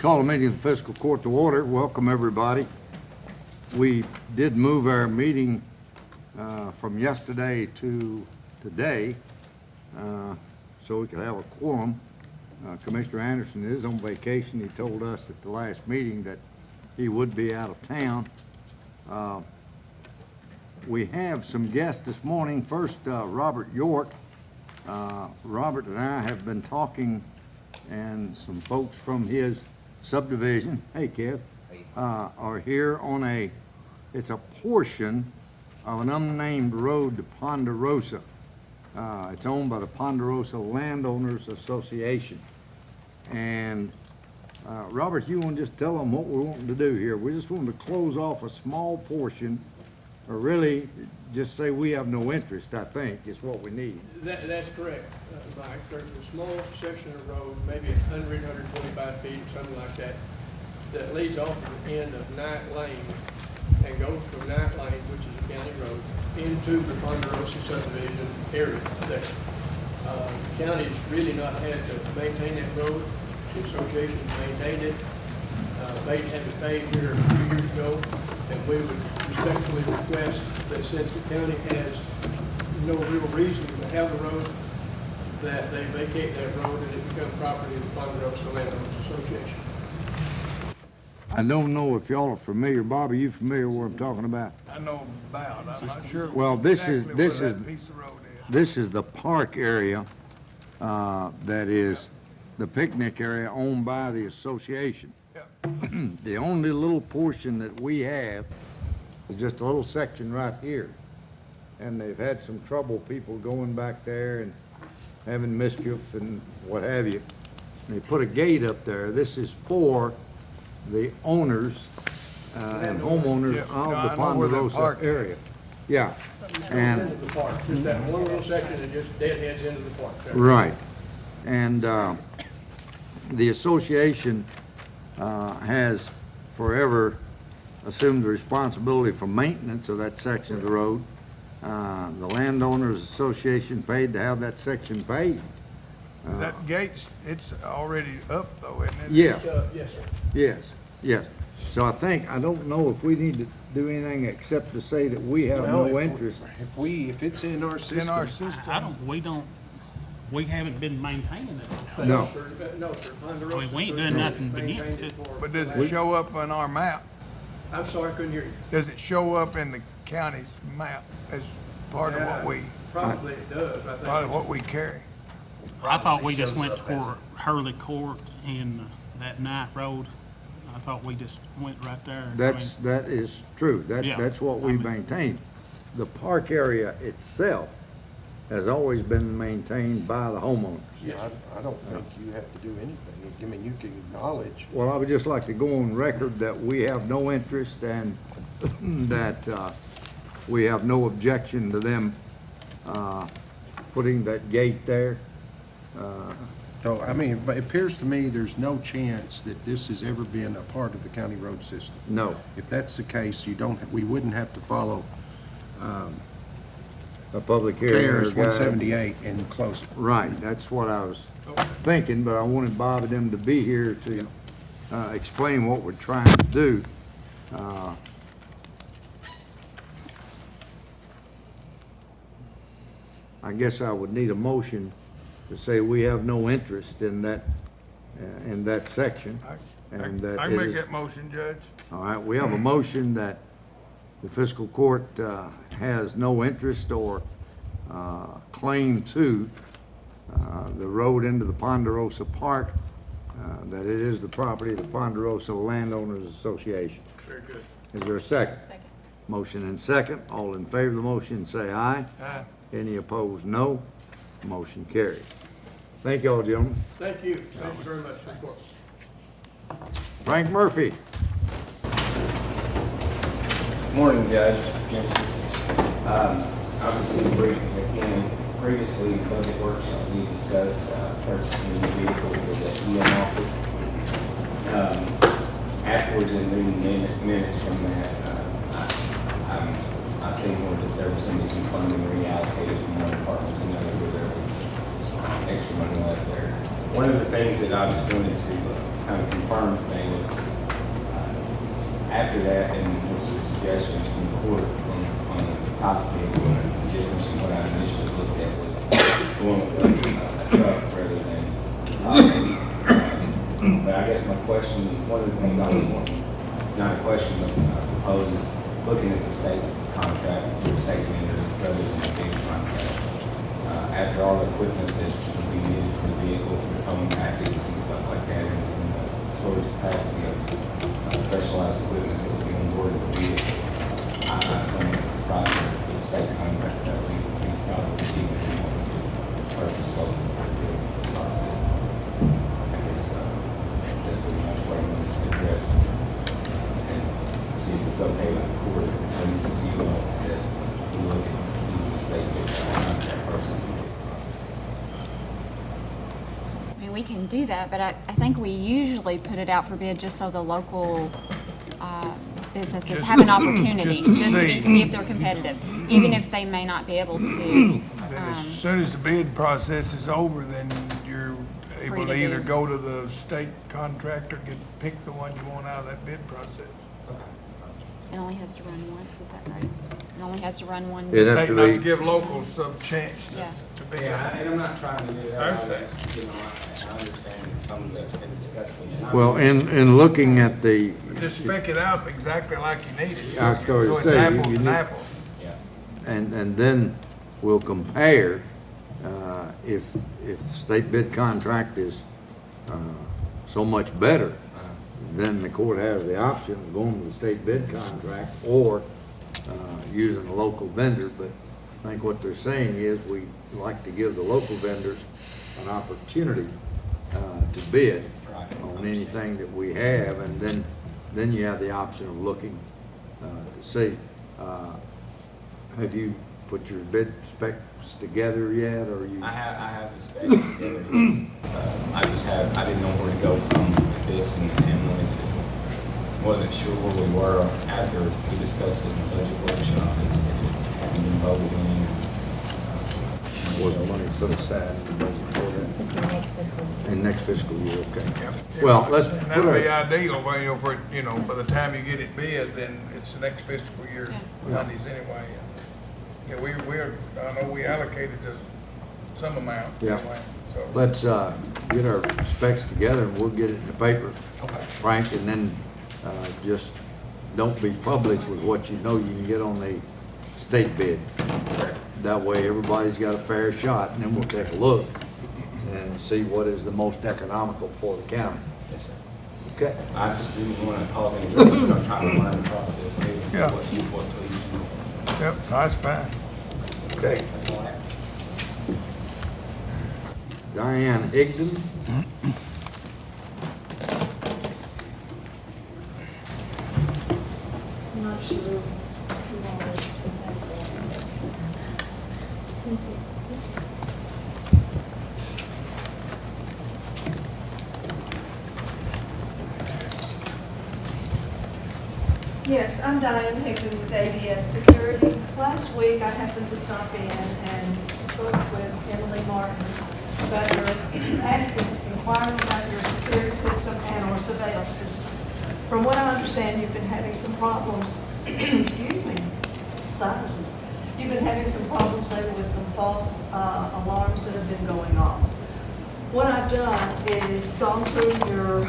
Call the meeting of the fiscal court to order. Welcome, everybody. We did move our meeting from yesterday to today so we could have a quorum. Commissioner Anderson is on vacation. He told us at the last meeting that he would be out of town. We have some guests this morning. First, Robert York. Robert and I have been talking, and some folks from his subdivision, hey Kev, are here on it's a portion of an unnamed road to Ponderosa. It's owned by the Ponderosa Landowners Association. And Robert, you want to just tell them what we're wanting to do here? We just want to close off a small portion, or really just say we have no interest, I think, is what we need. That's correct, Mike. There's a small section of road, maybe 100, 125 feet, something like that, that leads off of the end of Knight Lane and goes from Knight Lane, which is a county road, into the Ponderosa subdivision area there. The county's really not had to maintain that road. The association maintained it. They had to pay here a few years ago, and we would respectfully request that since the county has no real reason to have the road, that they vacate that road and it become property of the Ponderosa Landowners Association. I don't know if y'all are familiar. Bobby, you familiar with what I'm talking about? I know about, I'm not sure. Well, this is that piece of road is. this is the park area that is the picnic area owned by the association. Yeah. The only little portion that we have is just a little section right here. And they've had some trouble, people going back there and having mischief and what have you. They put a gate up there. This is for the owners and homeowners Yeah, of no, the I know where that Ponderosa park is. area. Yeah, and, Into the park, just that one little section that just deadheads into the park there. right. And the association has forever assumed the responsibility for maintenance of that section of the road. The landowners association paid to have that section paved. That gate's, it's already up though, isn't it? Yes, Yes, sir. yes. So I don't know if we need to do anything except to say that we have no interest. If it's in our It's in our system, system. We haven't been maintaining it. No. No, sir. Ponderosa I mean, we ain't doing nothing to begin maintained it with. for- But does it show up on our map? I'm sorry, I couldn't hear you. Does it show up in the county's map as part of Probably it does, I think. what we carry? I thought we just went toward Hurley Court and that Knight Road. I thought we just went right there. That is true. Yeah. That's what we maintain. The park area itself has always been maintained by the homeowners. I don't think you have to do anything. I mean, you can acknowledge. Well, I would just like to go on record that we have no interest and that we have no objection to them putting that gate there. So, I mean, but it appears to me there's no chance that this has ever been a part of the county road system. No. If that's the case, we wouldn't have to follow A public hearing. KRS or guides. 178 and close it. Right, that's what I was thinking, but I wanted Bob and them to be here to explain what we're trying to do. I guess I would need a motion to say we have no interest in that section. And that I can it make is- that motion, Judge. All right, we have a motion that the fiscal court has no interest or claim to the road into the Ponderosa Park, that it is the property of the Ponderosa Landowners Association. Very good. Is there a second? Second. Motion and second. All in favor of the motion, say aye. Aye. Any opposed, no. Motion carries. Thank you all, gentlemen. Thank you. Thank you very much. Of course. Frank Murphy. Morning, Judge. Obviously, again, previously, Budget Workshop, we discussed purchasing a vehicle for the EM office. Afterwards, in reading minutes from that, I seen that there was going to be some funding reallocated from one department to another where there was extra money left there. One of the things that I just wanted to kind of confirm today After that, and with some suggestions from the court on the topic, the difference in what I initially looked at was going with a truck rather than. But I guess my question, one of the things I was wanting, not a question, but propose is looking at the state contract, the state vendor rather than a big contract. After all the equipment that will be needed for the vehicle, for the towing packages and stuff like that, and the storage capacity of specialized equipment that will be on board the vehicle, I think the process of the state contract that we probably keep it purpose of the process. I guess that's pretty much what I'm going to address and see if it's okay with the court, and you know, that we look at using the state contract versus the process. I mean, we can do that, but I think we usually put it out for bid just so the local businesses have an opportunity, just to just to see. see if they're competitive, even if they may not be able to. Then as soon as the bid process is over, then you're Free able to to either bid. go to the state contractor, pick the one you want out of that bid process. It only has to run once, is that right? It only has to run one. It has Say to not be- to give locals some chance Yeah. to be. Yeah, and I'm not trying to do that. I I understand. just, you know, I understand that some of that's been discussed. and I- Well, in looking at the, Just spec it out exactly like you need it. I was going to So it's say, apples you and need- apples. Yeah. and then we'll compare, if state bid contract is, so much better, then the court has the option of going to the state bid contract or, using a local vendor, but I think what they're saying is we like to give the local vendors an opportunity, to bid Right. on anything that we have, and then you have the option of looking, to see. Have you put your bid specs together yet, or you? I have the specs together. I didn't know where to go from with this and wasn't sure where we were after we discussed it in the budget workshop, if it hadn't been voted in. Was the money put aside in the budget for that? In next fiscal year, okay. Yep. Well, let's And put that'll be our, ideal, but, by the time you get it bid, then it's the next fiscal year's Yeah. monies anyway. Yeah, I know we allocated some amount Yeah. anyway, so. let's, get our specs together and we'll get it in the paper, Frank, and then, just don't be public with what you know you can get on the state bid. That way, everybody's got a fair shot, and then we'll take a look and see what is the most economical for the county. Yes, sir. Okay? I just didn't want to cause any trouble, I'm trying to learn the process, maybe see Yeah. what please you know, so Yep, that's fine. Okay. that's all I have. Diane Higdon? I'm not sure who wanted to take that. Yes, I'm Diane Hickman with ADS Security. Last week, I happened to stop in and spoke with Emily Martin about your inquiring about your security system and or surveillance system. From what I understand, you've been having some problems, excuse me, sinuses. You've been having some problems lately with some false alarms that have been going off. What I've done is gone through your,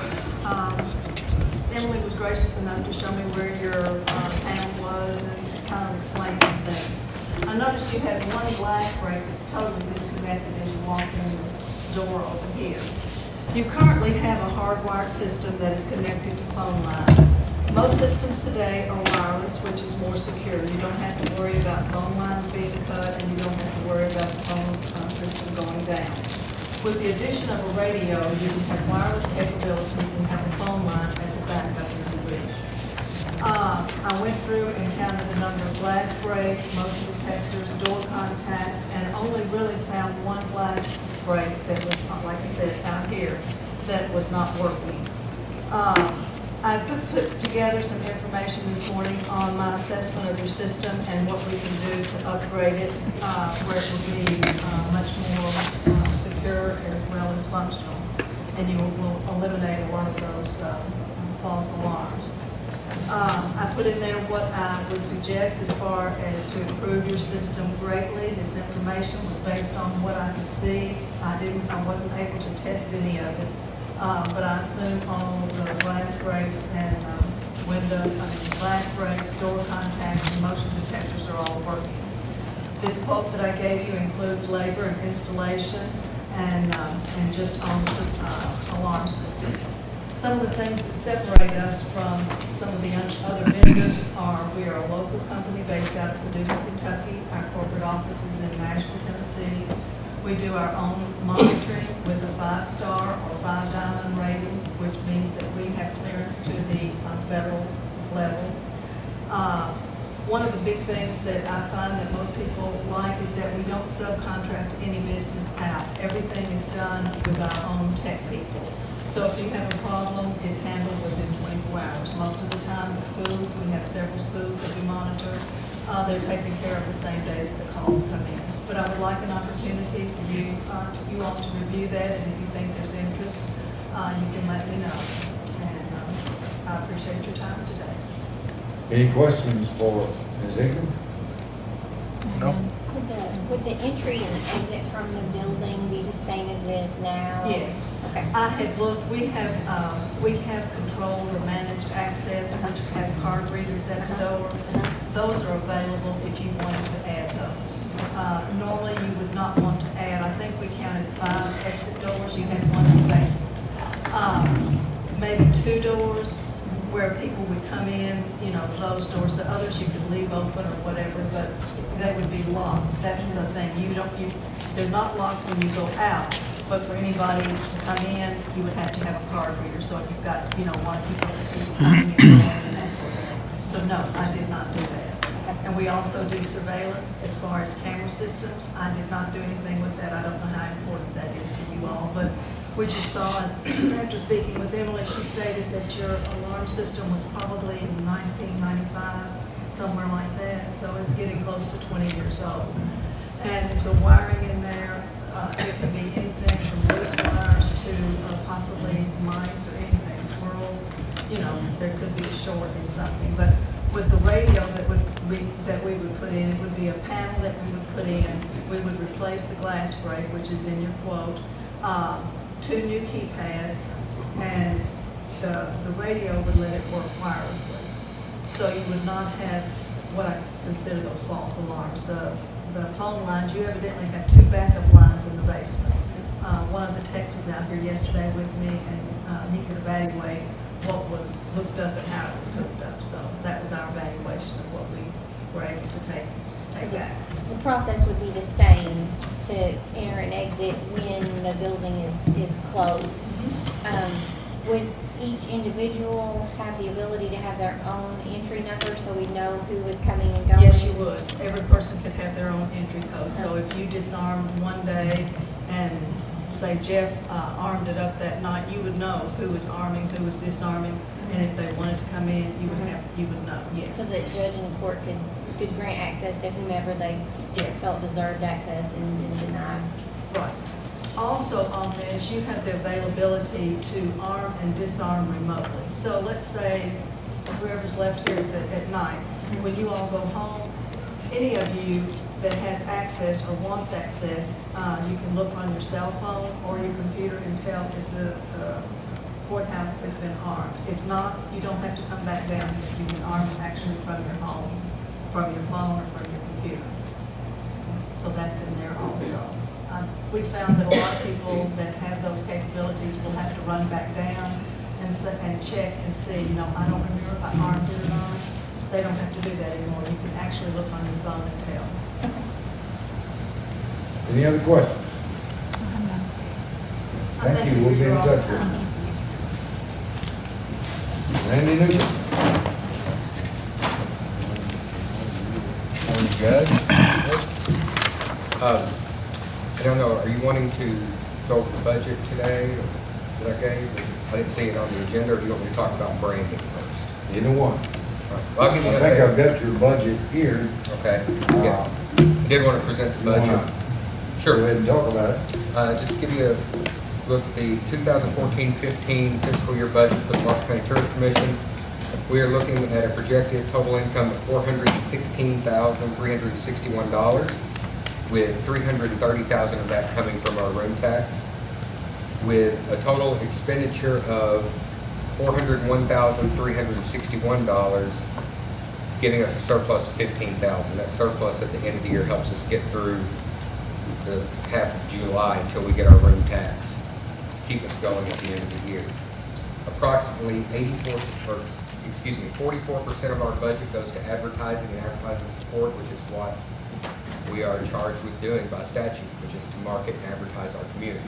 Emily was gracious enough to show me where your panel was and kind of explain some things. I noticed you had one glass break that's totally disconnected as you walk in this door over here. You currently have a hardwired system that is connected to phone lines. Most systems today are wireless, which is more secure. You don't have to worry about phone lines being cut, and you don't have to worry about the phone system going down. With the addition of a radio, you can have wireless capabilities and have a phone line as a backup if you wish. I went through and counted the number of glass breaks, motion detectors, door contacts, and only really found one glass break that was, like I said, out here, that was not working. I put together some information this morning on my assessment of your system and what we can do to upgrade it, where it will be much more secure as well as functional. And you will eliminate a lot of those false alarms. I put in there what I would suggest as far as to improve your system greatly. This information was based on what I could see. I wasn't able to test any of it, but I assume all the glass breaks and glass breaks, door contacts, and motion detectors are all working. This quote that I gave you includes labor and installation and just on the alarm system. Some of the things that separate us from some of the other vendors are we are a local company based out of Paducah, Kentucky. Our corporate office is in Nashville, Tennessee. We do our own monitoring with a 5-star or 5-diamond rating, which means that we have clearance to the federal level. One of the big things that I find that most people like is that we don't subcontract any business out. Everything is done with our own tech people. So if you have a problem, it's handled within 24 hours. Most of the time, the schools, we have several schools that we monitor, they're taken care of the same day that the calls come in. But I would like an opportunity for you all to review that, and if you think there's interest, you can let me know. And I appreciate your time today. Any questions for Ms. Ingram? No? Would the entry and exit from the building be the same as it is now? Yes. Okay. I had looked, we have controlled or managed access, which have card readers at the door. Those are available if you wanted to add those. Normally, you would not want to add, I think we counted 5 exit doors, you had one in the basement. Maybe 2 doors where people would come in, those doors. The others you could leave open or whatever, but they would be locked. That's the thing. They're not locked when you go out, but for anybody to come in, you would have to have a card reader. So if you've got, one people coming in and that sort of thing. So no, I did not do that. And we also do surveillance as far as camera systems. I did not do anything with that. I don't know how important that is to you all, but we just saw it, after speaking with Emily, she stated that your alarm system was probably in 1995, somewhere like that. So it's getting close to 20 years old. And the wiring in there, it could be anything from loose wires to possibly mice or anything, squirrels. There could be a short in something. But with the radio that we would put in, it would be a panel that we would put in. We would replace the glass break, which is in your quote. 2 new keypads, and the radio would let it work wirelessly. So you would not have what I consider those false alarms. The phone lines, you evidently have 2 backup lines in the basement. One of the techs was out here yesterday with me, and he could evaluate what was hooked up and how it was hooked up. So that was our evaluation of what we were able to take back. The process would be the same to enter and exit when the building is closed. Would each individual have the ability to have their own entry number so we know who is coming and going? Yes, you would. Every person could have their own entry code. So if you disarmed one day and say Jeff armed it up that night, you would know who was arming, who was disarming, and if they wanted to come in, you would know, yes. So the judge and the court could grant access to whomever they Yes. felt deserved access and deny. Right. Also on this, you have the availability to arm and disarm remotely. So let's say whoever's left here at night, when you all go home, any of you that has access or wants access, you can look on your cell phone or your computer and tell if the courthouse has been armed. If not, you don't have to come back down. You can arm it actually from your home, from your phone or from your computer. So that's in there also. We found that a lot of people that have those capabilities will have to run back down and check and see, I don't remember if I armed it or not. They don't have to do that anymore. You can actually look on your phone and tell. Any other questions? I Thank you, we'll for be in your touch all's with time. you. Randy Newman. Morning, Judge. I don't know, are you wanting to go over the budget today that I gave? I didn't see it on the agenda, or do you want me to talk about branding first? Either one. Well, I'll give you I an think I've update. got your budget here. Okay, yeah. I did want to present the You budget. wanna Sure. Go ahead and talk about it. Just give you a look at the 2014-15 fiscal year budget for the Marshall County Tourist Commission. We are looking at a projected total income of $416,361, with $330,000 of that coming from our room tax, with a total expenditure of $401,361, giving us a surplus of $15,000. That surplus at the end of the year helps us get through the half of July until we get our room tax, keep us going at the end of the year. Approximately 44% of our budget goes to advertising and advertising support, which is what we are charged with doing by statute, which is to market and advertise our community.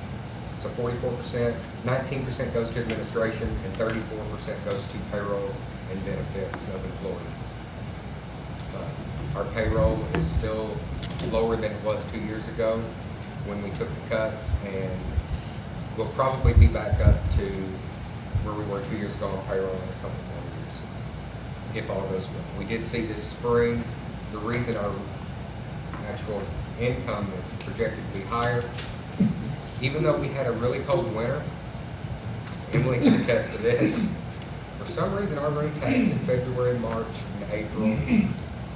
So 44%, 19% goes to administration, and 34% goes to payroll and benefits of employees. Our payroll is still lower than it was 2 years ago when we took the cuts, and we'll probably be back up to where we were 2 years ago on payroll in a couple more years, if all goes well. We did see this spring, the reason our actual income is projected to be higher, even though we had a really cold winter, Emily can attest to this, for some reason our room tax in February, March, and April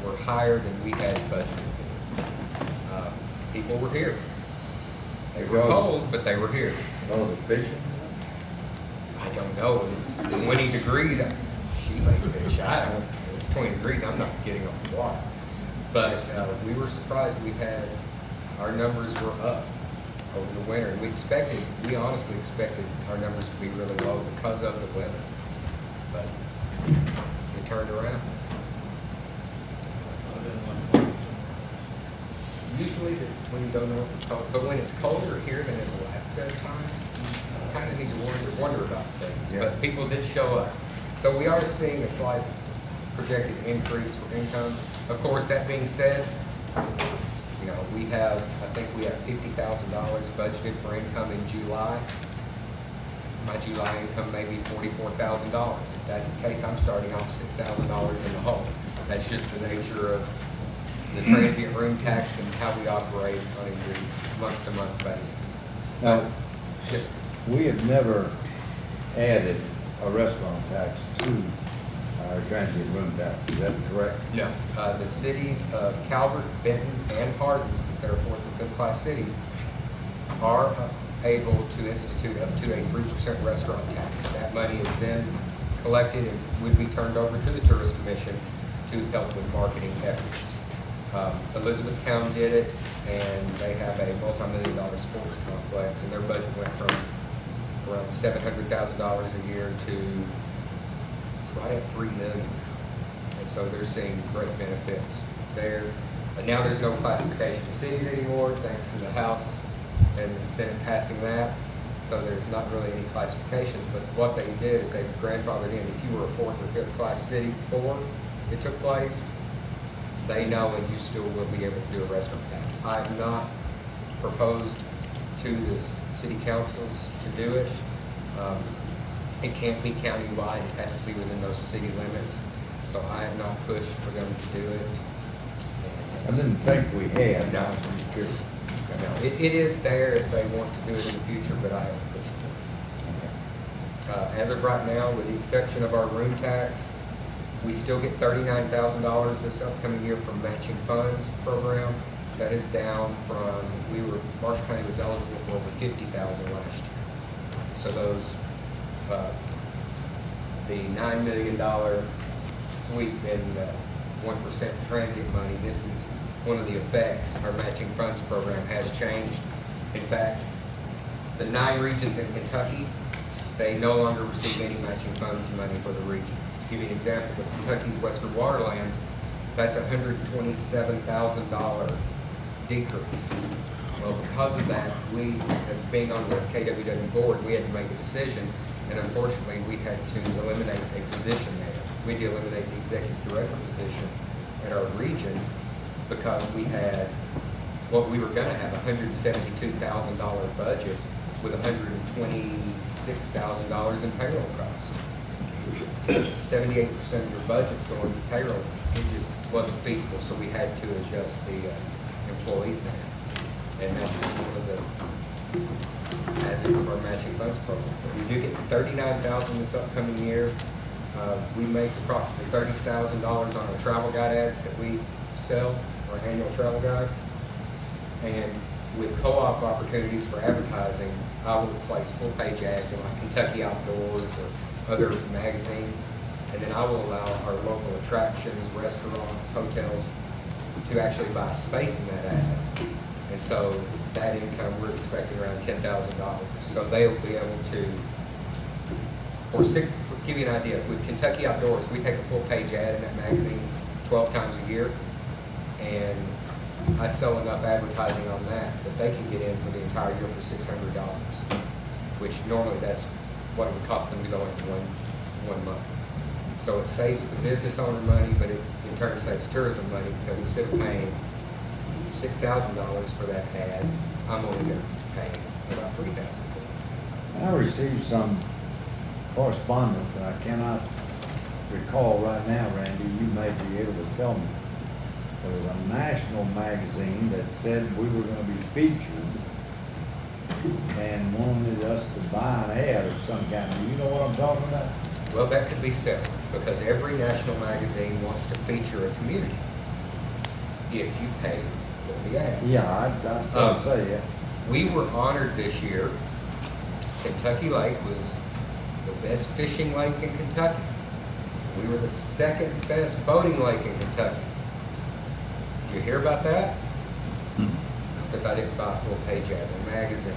were higher than we had budgeted for. People were here. They were cold, but they were here. Oh, the fishing? I don't know, it's 20 degrees, she may fish, I don't, it's 20 degrees, I'm not getting on the water. But we were surprised, our numbers were up over the winter, and we honestly expected our numbers to be really low because of the weather. But it turned around. Usually, when you don't know if it's cold, but when it's colder here than in Alaska at times, you kind of need to wonder about things. Yeah. But people did show up. So we are seeing a slight projected increase for income. Of course, that being said, you know, I think we have $50,000 budgeted for income in July. My July income may be $44,000. If that's the case, I'm starting off $6,000 in the hole. That's just the nature of the transient room tax and how we operate on a month-to-month basis. Now, Yes. we have never added a restaurant tax to our transient room tax, is that correct? No. The cities of Calvert, Benton, and Hardin, since they're fourth and fifth class cities, are able to institute up to a 3% restaurant tax. That money is then collected and would be turned over to the Tourist Commission to help with marketing efforts. Elizabethtown did it, and they have a multi-million-dollar sports complex, and their budget went from around $700,000 a year to right at $3 million. And so they're seeing great benefits there. But now there's no classification of cities anymore, thanks to the House and the Senate passing that. So there's not really any classifications. But what they did is they grandfathered in, if you were a fourth or fifth class city before it took place, they know and you still will be able to do a restaurant tax. I have not proposed to the city councils to do it. It can't be countywide, it has to be within those city limits. So I have not pushed for them to do it. I didn't think we had. No. I'm curious. No, it is there if they want to do it in the future, but I haven't pushed it. As of right now, with the exception of our room tax, we still get $39,000 this upcoming year from matching funds program. That is down from, Marshall County was eligible for over $50,000 last year. So those, the $9 million sweep in 1% transient money, this is one of the effects. Our matching funds program has changed. In fact, the 9 regions in Kentucky, they no longer receive any matching funds money for the regions. To give you an example, the Kentucky's Western Waterlands, that's a $127,000 decrease. Well, because of that, we, as being on the KWW board, we had to make a decision, and unfortunately, we had to eliminate a position there. We had to eliminate the executive director position at our region because we had, what we were gonna have, a $172,000 budget with $126,000 in payroll costs. 78% of your budget's going to payroll. It just wasn't feasible, so we had to adjust the employees there. And that's just one of the hazards of our matching funds program. But we do get $39,000 this upcoming year. We make approximately $30,000 on our travel guide ads that we sell, our annual travel guide. And with co-op opportunities for advertising, I will place full-page ads in like Kentucky Outdoors or other magazines. And then I will allow our local attractions, restaurants, hotels to actually buy space in that ad. And so that income, we're expecting around $10,000. So they'll be able to, to give you an idea, with Kentucky Outdoors, we take a full-page ad in that magazine 12 times a year. And I sell enough advertising on that they can get in for the entire year for $600, which normally that's what it would cost them to go in one month. So it saves the business owner money, but it in turn saves tourism money, because instead of paying $6,000 for that ad, I'm only going to pay about $3,000 for it. I received some correspondence, and I cannot recall right now, Randy, you may be able to tell me. There was a national magazine that said we were gonna be featured and wanted us to buy an ad of some kind. Do you know what I'm talking about? Well, that could be separate, because every national magazine wants to feature a community if you pay for the ads. Yeah, I was gonna say, yeah. We were honored this year. Kentucky Lake was the best fishing lake in Kentucky. We were the second best boating lake in Kentucky. Did you hear about that? It's because I didn't buy a full page ad in the magazine.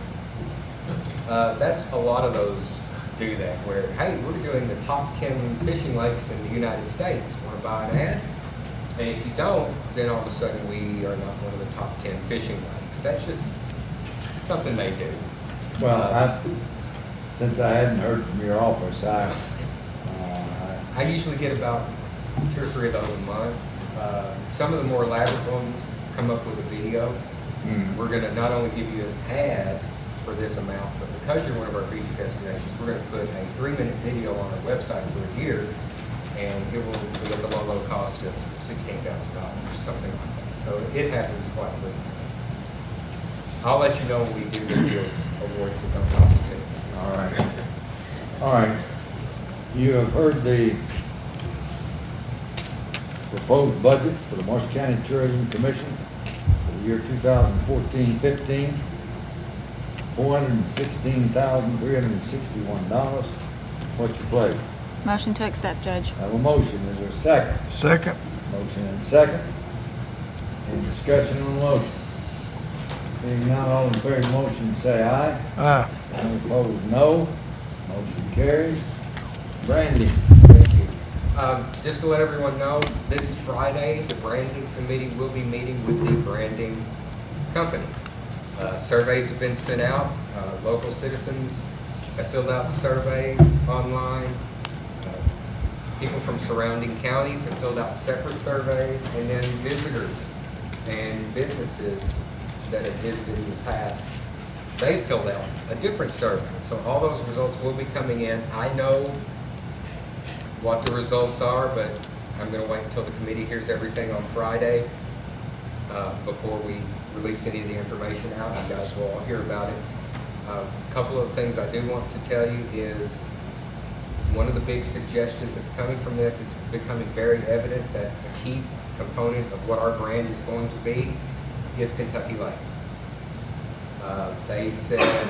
That's a lot of those do that, where, hey, we're doing the top 10 fishing lakes in the United States. Want to buy an ad? And if you don't, then all of a sudden we are not one of the top 10 fishing lakes. That's just something they do. Well, since I hadn't heard from your office, I usually get about 2 or 3 of those a month. Some of the more elaborate ones come up with a video. We're going to not only give you an ad for this amount, but because you're one of our featured destinations, we're going to put a 3-minute video on our website for a year, and it will be at the low cost of $16,000, something like that. So it happens quite quickly. I'll let you know when we do get the awards that don't cost us anything. all right. All right. You have heard the proposed budget for the Marshall County Tourism Commission for the year 2014-15, $416,361. What's your pleasure? Motion to accept, Judge. I have a motion. Is there a second? Second. Motion and second. Any discussion on the motion? Being none, all in favor of the motion say aye. Aye. Any opposed, no. Motion carries. Brandy. Thank you. Just to let everyone know, this Friday, the branding committee will be meeting with the branding company. Surveys have been sent out. Local citizens have filled out surveys online. People from surrounding counties have filled out separate surveys, and then visitors and businesses that have visited in the past, they filled out a different survey. So all those results will be coming in. I know what the results are, but I'm going to wait until the committee hears everything on Friday before we release any of the information out. You guys will all hear about it. A couple of things I do want to tell you is one of the big suggestions that's coming from this, it's becoming very evident that a key component of what our brand is going to be is Kentucky Lake. They said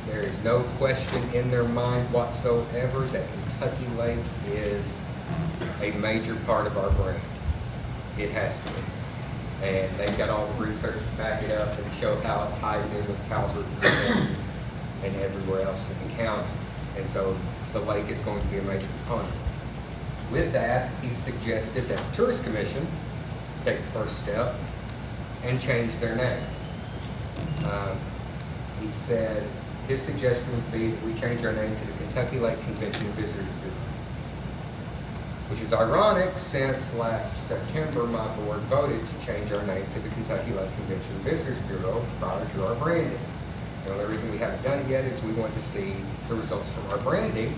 there is no question in their mind whatsoever that Kentucky Lake is a major part of our brand. It has to be. And they've got all the research to back it up and show how it ties in with Calvert and everywhere else in the county. And so the lake is going to be a major component. With that, he suggested that the Tourist Commission take the first step and change their name. He said his suggestion would be that we change our name to the Kentucky Lake Convention and Visitors Bureau, which is ironic since last September my board voted to change our name to the Kentucky Lake Convention and Visitors Bureau prior to our branding. The only reason we haven't done it yet is we want to see the results from our branding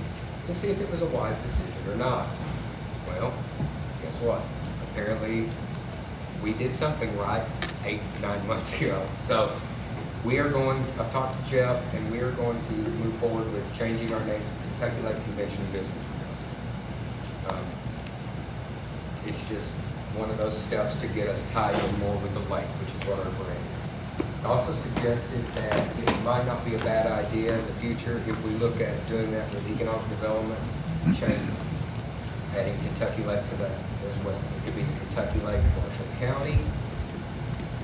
to see if it was a wise decision or not. Well, guess what? Apparently we did something right 8 to 9 months ago. So I've talked to Jeff, and we are going to move forward with changing our name to Kentucky Lake Convention and Visitors It's just one of those steps to get us tied in more with the lake, which is what our brand is. I also suggested that it might not be a bad idea in the future if we look at doing that with economic development change, adding Kentucky Lake to that as well. It could be the Kentucky Lake, Marshall County,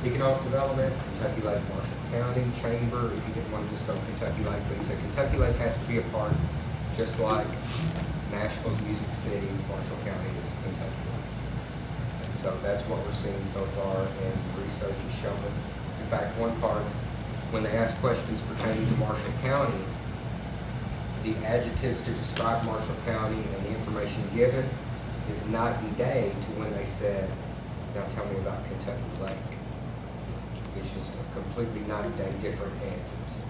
Economic Development, Kentucky Lake, Marshall County, Chamber, if you didn't want to just go Kentucky Lake, but he said Kentucky Lake has to be a part, just like Nashville's Music City, Marshall County is Kentucky Lake. And so that's what we're seeing so far, and research is showing. In fact, one part, when they ask questions pertaining to Marshall County, the adjectives to describe Marshall County and the information given is night and day to when they said, now tell me about Kentucky Lake. It's just a completely night and day different answers.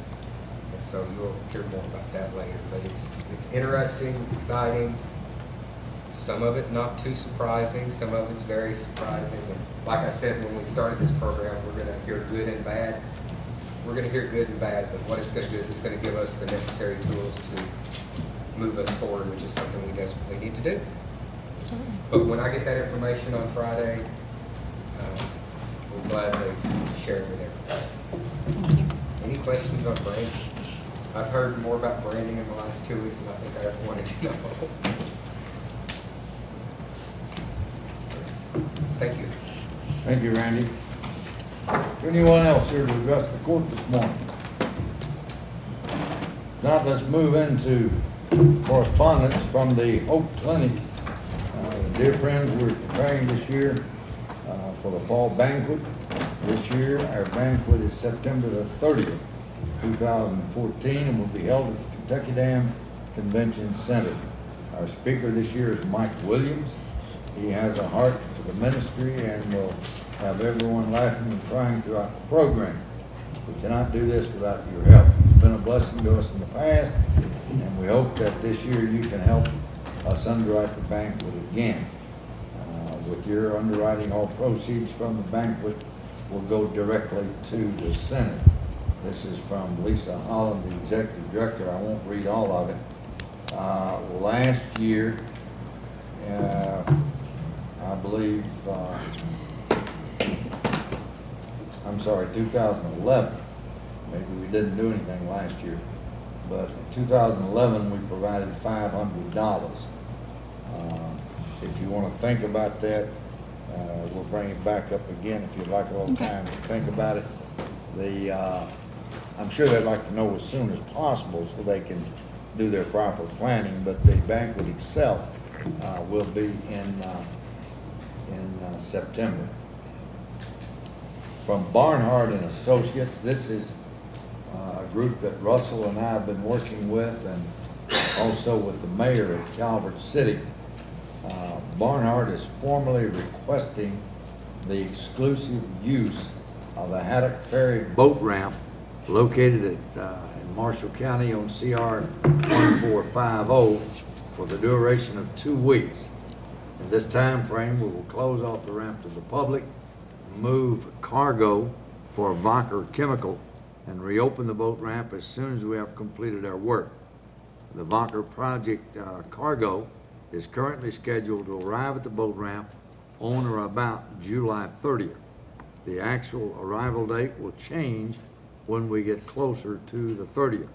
And so you'll hear more about that later, but it's interesting, exciting. Some of it not too surprising, some of it's very surprising. And like I said, when we started this program, we're gonna hear good and bad. We're gonna hear good and bad, but what it's gonna do is it's gonna give us the necessary tools to move us forward, which is something we desperately need to do. But when I get that information on Friday, we'll gladly share it with everybody. Thank you. Any questions on branding? I've heard more about branding in the last 2 weeks than I think I ever wanted to know. Thank you. Thank you, Randy. Anyone else here to address the court this morning? Now let's move into correspondence from the Hope Clinic. Dear friends, we're preparing this year for the fall banquet. This year, our banquet is September the 30th, 2014, and will be held at the Kentucky Dam Convention Center. Our speaker this year is Mike Williams. He has a heart for the ministry and will have everyone laughing and crying throughout the program. We cannot do this without your help. It's been a blessing to us in the past, and we hope that this year you can help us underwrite the banquet again. With your underwriting, all proceeds from the banquet will go directly to the center. This is from Lisa Holland, the executive director. I won't read all of it. Last year, I believe, 2011. Maybe we didn't do anything last year, but in 2011 we provided $500. If you want to think about that, we'll bring it back up again if you'd like a little time to think about it. I'm sure they'd like to know as soon as possible so they can do their proper planning, but the banquet itself will be in September. From Barnhart and Associates, this is a group that Russell and I have been working with, and also with the mayor of Calvert City. Barnhart is formally requesting the exclusive use of the Haddock Ferry boat ramp located in Marshall County on CR 1450 for the duration of 2 weeks. In this time frame, we will close off the ramp to the public, move cargo for Vocker Chemical, and reopen the boat ramp as soon as we have completed our work. The Vocker project cargo is currently scheduled to arrive at the boat ramp on or about July 30th. The actual arrival date will change when we get closer to the 30th.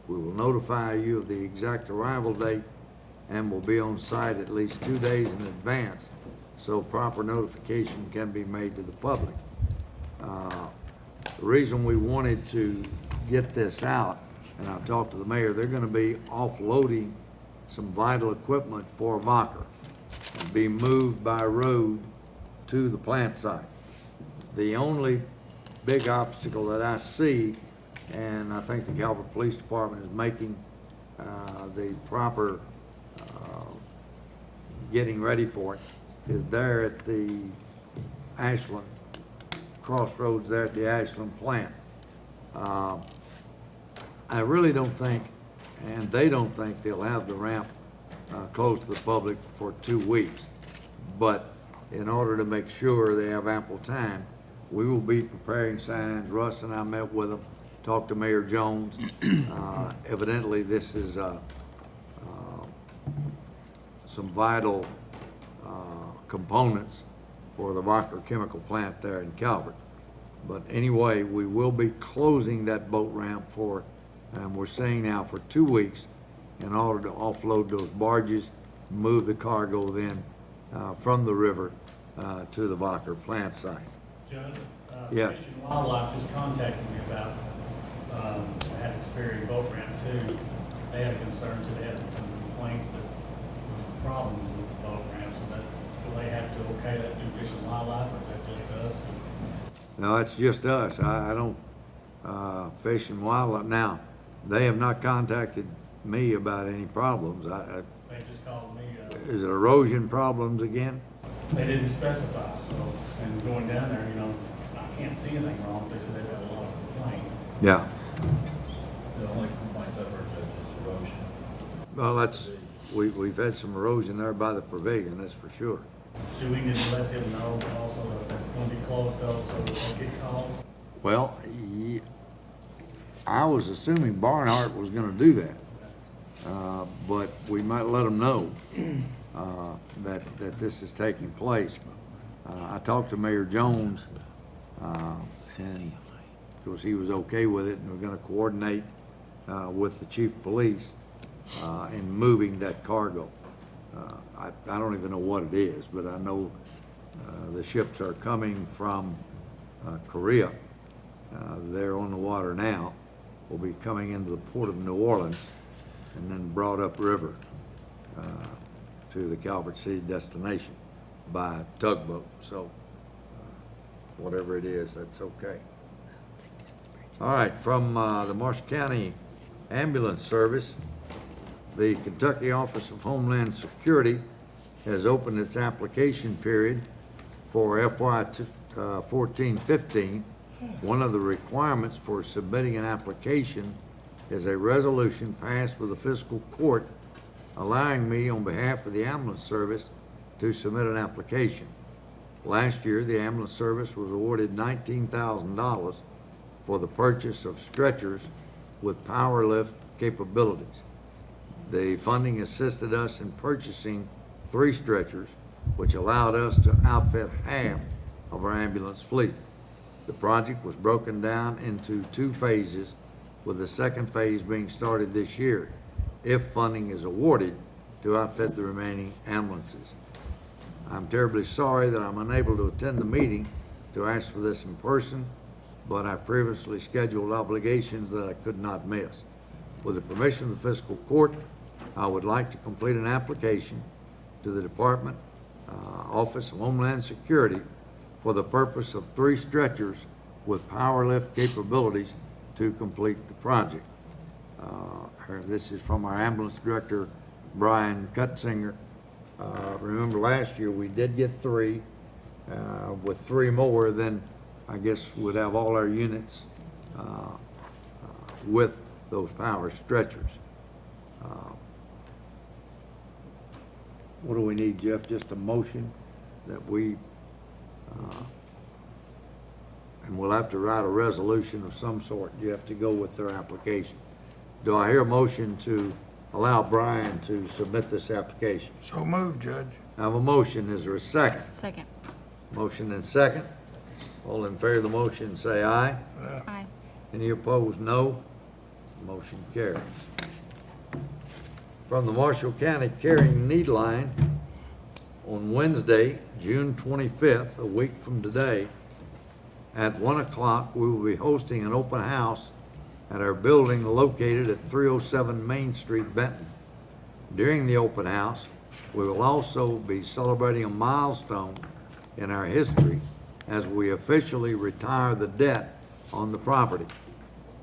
We will notify you of the exact arrival date and will be on site at least 2 days in advance so proper notification can be made to the public. The reason we wanted to get this out, and I've talked to the mayor, they're going to be offloading some vital equipment for Vocker and be moved by road to the plant site. The only big obstacle that I see, and I think the Calvert Police Department is making the proper getting ready for it, is there at the Ashland crossroads there at the Ashland plant. I really don't think, and they don't think they'll have the ramp closed to the public for 2 weeks. But in order to make sure they have ample time, we will be preparing signs. Russ and I met with them, talked to Mayor Jones. Evidently, this is some vital components for the Wacker chemical plant there in Calvert. But anyway, we will be closing that boat ramp for, and we're saying now for 2 weeks in order to offload those barges, move the cargo then from the river to the Wacker plant site. John, Yes. Fish and Wildlife just contacted me about, having Sperry boat ramp too. They had concerns, they had some complaints that there was some problems with the boat ramp, so that, do they have to okay that through Fish and Wildlife, or is that just us? No, it's just us. I don't, Fish and Wildlife, now, they have not contacted me about any problems. They just called me, Is it erosion problems again? they didn't specify, so, and going down there, you know, I can't see anything wrong, they said they've got a lot of complaints. Yeah. The only complaints I've heard, Judge, is erosion. Well, we've had some erosion there by the pavilion, that's for sure. Do we need to let them know also that it's gonna be closed though, so that they get calls? Well, I was assuming Barnhart was gonna do that. But we might let them know, that this is taking place. I talked to Mayor Jones, and, of course, he was okay with it, and we're gonna coordinate, with the chief of police, in moving that cargo. I don't even know what it is, but I know, the ships are coming from, Korea. They're on the water now, will be coming into the port of New Orleans, and then brought upriver to the Calvert City destination by tugboat. So whatever it is, that's okay. All right, from the Marshall County Ambulance Service, the Kentucky Office of Homeland Security has opened its application period for FY 14-15. One of the requirements for submitting an application is a resolution passed with the fiscal court allowing me on behalf of the ambulance service to submit an application. Last year, the ambulance service was awarded $19,000 for the purchase of stretchers with power lift capabilities. The funding assisted us in purchasing 3 stretchers, which allowed us to outfit half of our ambulance fleet. The project was broken down into 2 phases, with the second phase being started this year, if funding is awarded to outfit the remaining ambulances. I'm terribly sorry that I'm unable to attend the meeting to ask for this in person, but I previously scheduled obligations that I could not miss. With the permission of the fiscal court, I would like to complete an application to the Department Office of Homeland Security for the purpose of 3 stretchers with power lift capabilities to complete the project. This is from our ambulance director, Brian Cutzinger. Remember last year, we did get 3. With 3 more, then I guess we'd have all our units with those power stretchers. What do we need, Jeff? Just a motion that we, and we'll have to write a resolution of some sort, Jeff, to go with their application. Do I hear a motion to allow Brian to submit this application? So moved, Judge. I have a motion. Is there a second? Second. Motion and second. All in favor of the motion, say aye. Aye. Any opposed, no. Motion carries. From the Marshall County Carrying Need Line, on Wednesday, June 25th, a week from today, at 1 o'clock, we will be hosting an open house at our building located at 307 Main Street, Benton. During the open house, we will also be celebrating a milestone in our history as we officially retire the debt on the property.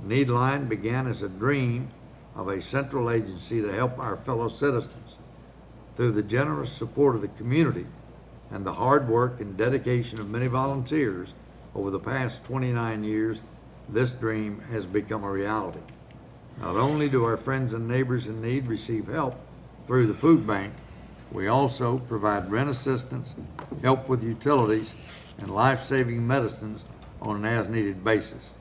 Needline began as a dream of a central agency to help our fellow citizens. Through the generous support of the community and the hard work and dedication of many volunteers over the past 29 years, this dream has become a reality. Not only do our friends and neighbors in need receive help through the food bank, we also provide rent assistance, help with utilities, and life-saving medicines on an as-needed basis.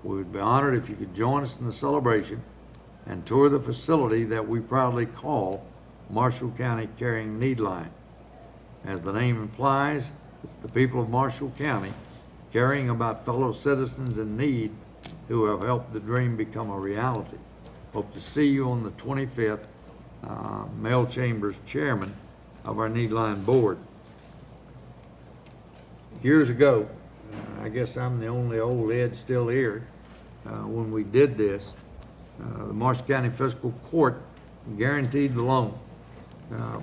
We would be honored if you could join us in the celebration and tour the facility that we proudly call Marshall County Carrying Need Line. As the name implies, it's the people of Marshall County caring about fellow citizens in need who have helped the dream become a reality. Hope to see you on the 25th. Mel Chambers, chairman of our Need Line Board. Years ago, I guess I'm the only old Ed still here, when we did this, the Marshall County Fiscal Court guaranteed the loan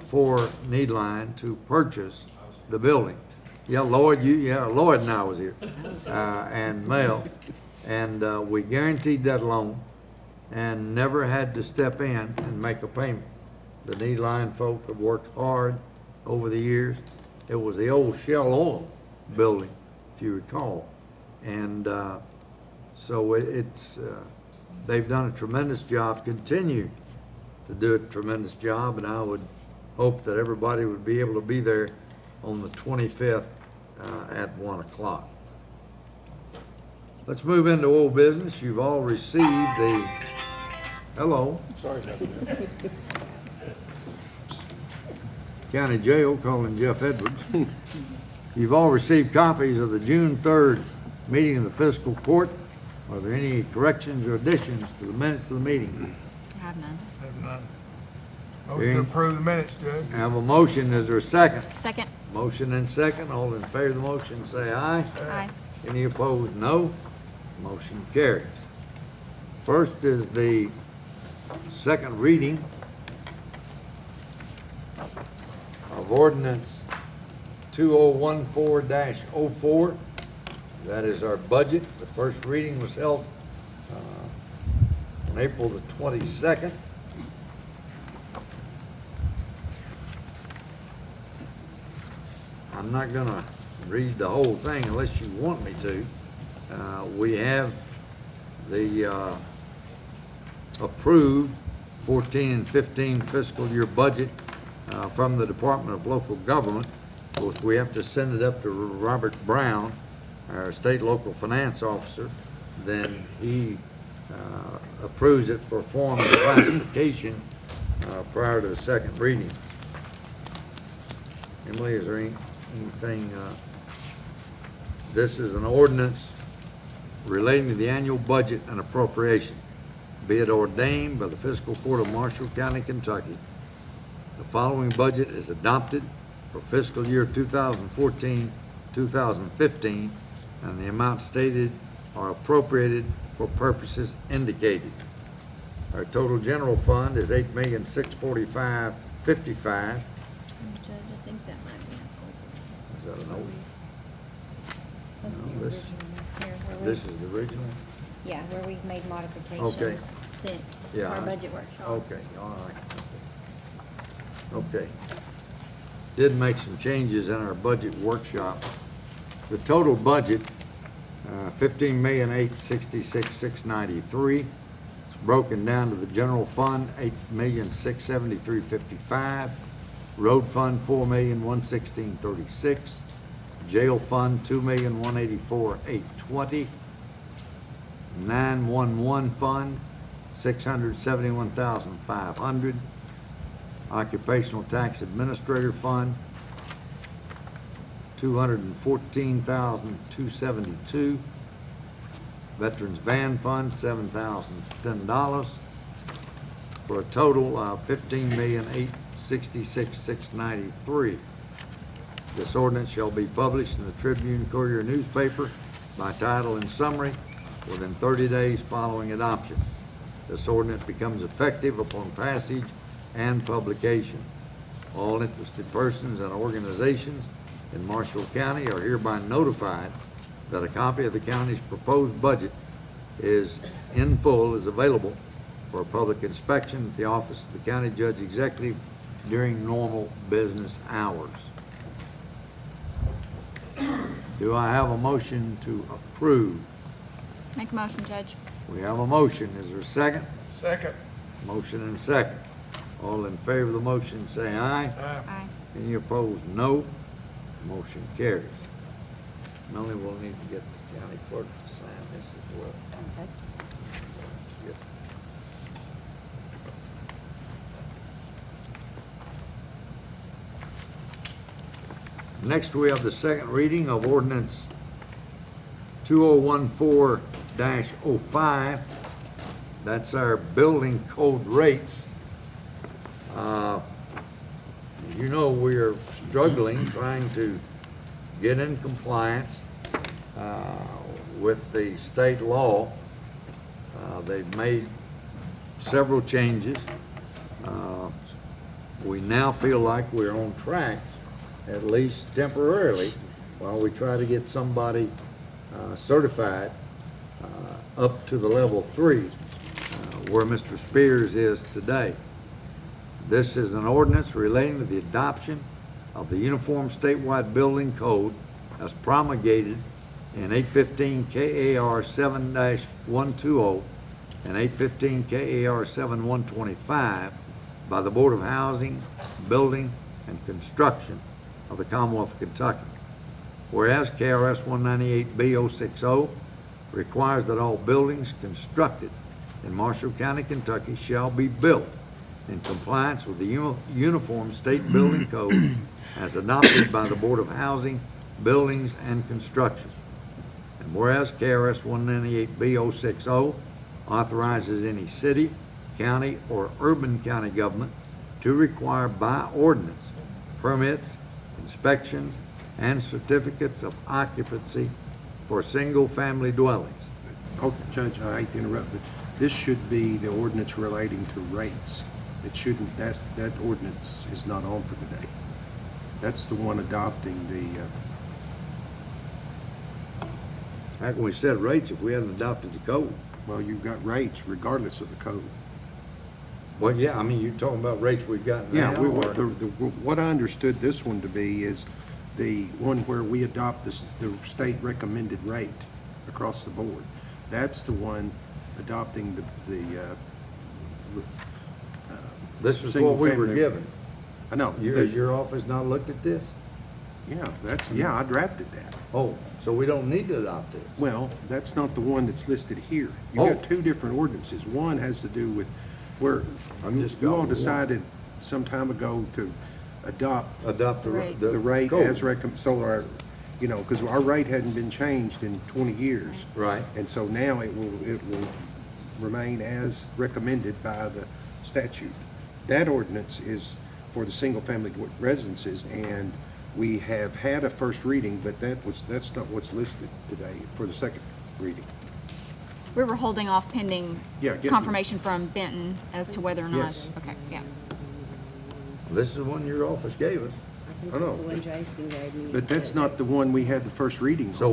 for Need Line to purchase the building. Yeah, Lloyd, Lloyd and I was here, and Mel, and we guaranteed that loan and never had to step in and make a payment. The Need Line folk have worked hard over the years. It was the old Shell Oil building, if you recall. And so they've done a tremendous job, continue to do a tremendous job, and I would hope that everybody would be able to be there on the 25th at 1 o'clock. Let's move into old business. You've all received the, hello. Sorry about that. County Jail calling Jeff Edwards. You've all received copies of the June 3rd meeting of the Fiscal Court. Are there any corrections or additions to the minutes of the meeting? I have none. Have none. Motion to approve the minutes, Judge. I have a motion. Is there a second? Second. Motion and second. All in favor of the motion, say aye. Aye. Any opposed, no. Motion carries. First is the second reading of ordinance 2014-04. That is our budget. The first reading was held on April the 22nd. I'm not gonna read the whole thing unless you want me to. We have the approved 14 and 15 fiscal year budget from the Department of Local Government. Of course, we have to send it up to Robert Brown, our state local finance officer. Then he approves it for form and classification prior to the second reading. Emily, is there anything? This is an ordinance relating to the annual budget and appropriation. Be it ordained by the Fiscal Court of Marshall County, Kentucky, the following budget is adopted for fiscal year 2014-2015, and the amounts stated are appropriated for purposes indicated. Our total general fund is $8,645,055. Judge, I think that might be Is that an old? That's No, the this- original. Here, where we- This is the original? Yeah, where we've made modifications Okay. since Yeah. our budget workshop. Okay, all right. Okay. Did make some changes in our budget workshop. The total budget, $15,866,693. It's broken down to the general fund, $8,673,055. Road fund, $4,116,036. Jail fund, $2,184,820. 911 fund, $671,500. Occupational tax administrator fund, $214,272. Veterans van fund, $7,010, for a total of $15,866,693. This ordinance shall be published in the Tribune Courier newspaper by title and summary within 30 days following adoption. This ordinance becomes effective upon passage and publication. All interested persons and organizations in Marshall County are hereby notified that a copy of the county's proposed budget is in full, is available for public inspection at the office of the county judge executive during normal business hours. Do I have a motion to approve? Make a motion, Judge. We have a motion. Is there a second? Second. Motion and second. All in favor of the motion, say aye. Aye. Any opposed, no. Motion carries. Melanie will need to get the county clerk to sign this as well. Okay. Yep. Next, we have the second reading of ordinance 2014-05. That's our building code rates. You know, we're struggling, trying to get in compliance with the state law. They've made several changes. We now feel like we're on track, at least temporarily, while we try to get somebody certified up to the level 3, where Mr. Spears is today. This is an ordinance relating to the adoption of the Uniform Statewide Building Code as promulgated in 815 KAR 7-120 and 815 KAR 7-125 by the Board of Housing, Building, and Construction of the Commonwealth of Kentucky. Whereas KRS 198B060 requires that all buildings constructed in Marshall County, Kentucky shall be built in compliance with the Uniform State Building Code as adopted by the Board of Housing, Buildings, and Construction. And whereas KRS 198B060 authorizes any city, county, or urban county government to require by ordinance permits, inspections, and certificates of occupancy for single-family dwellings. Oh, Judge, I hate to interrupt, but this should be the ordinance relating to rates. It shouldn't, that ordinance is not on for today. That's the one adopting the, How can we set rates if we haven't adopted the code? well, you've got rates regardless of the code. Well, yeah, I mean, you're talking about rates we've got now. Yeah, what I understood this one to be is the one where we adopt the state recommended rate across the board. That's the one adopting This is what we were single-family- given. I know. Has your office not looked at this? Yeah, I drafted that. Oh, so we don't need to adopt it? Well, that's not the one that's listed here. You Oh. got two different ordinances. One has to do with where I'm just you all going with one. decided some time ago to adopt Adopt the Rates. the rate code. as so our, because our rate hadn't been changed in 20 years. Right. And so now it will remain as recommended by the statute. That ordinance is for the single-family residences, and we have had a first reading, but that's not what's listed today for the second reading. We were holding off pending Yeah, get- confirmation from Benton as to whether or not. Yes. Okay, yeah. This is the one your office gave us. I know, When Jason gave me. but that's not the one we had the first reading on. So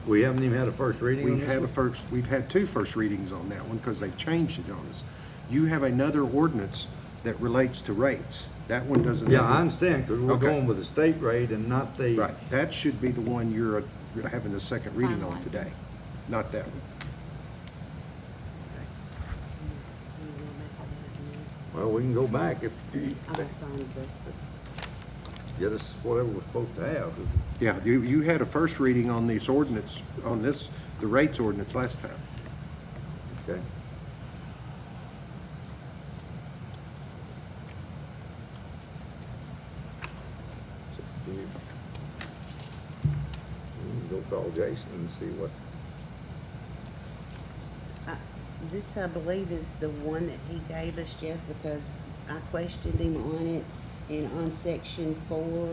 we haven't even had a first reading on this one? We've had two first readings on that one because they've changed it on us. You have another ordinance that relates to rates. That one doesn't. Yeah, I understand, because we're Okay. going with the state rate and not the. Right, that should be the one you're having the second reading on Finalizing. today, not that one. Well, we can go back if, I'll find get us whatever we're supposed to have. Yeah, you had a first reading on this ordinance, the rates ordinance last time. Okay. So, we can go call Jason and see what, This, I believe, is the one that he gave us, Jeff, because I questioned him on it, and on section 4.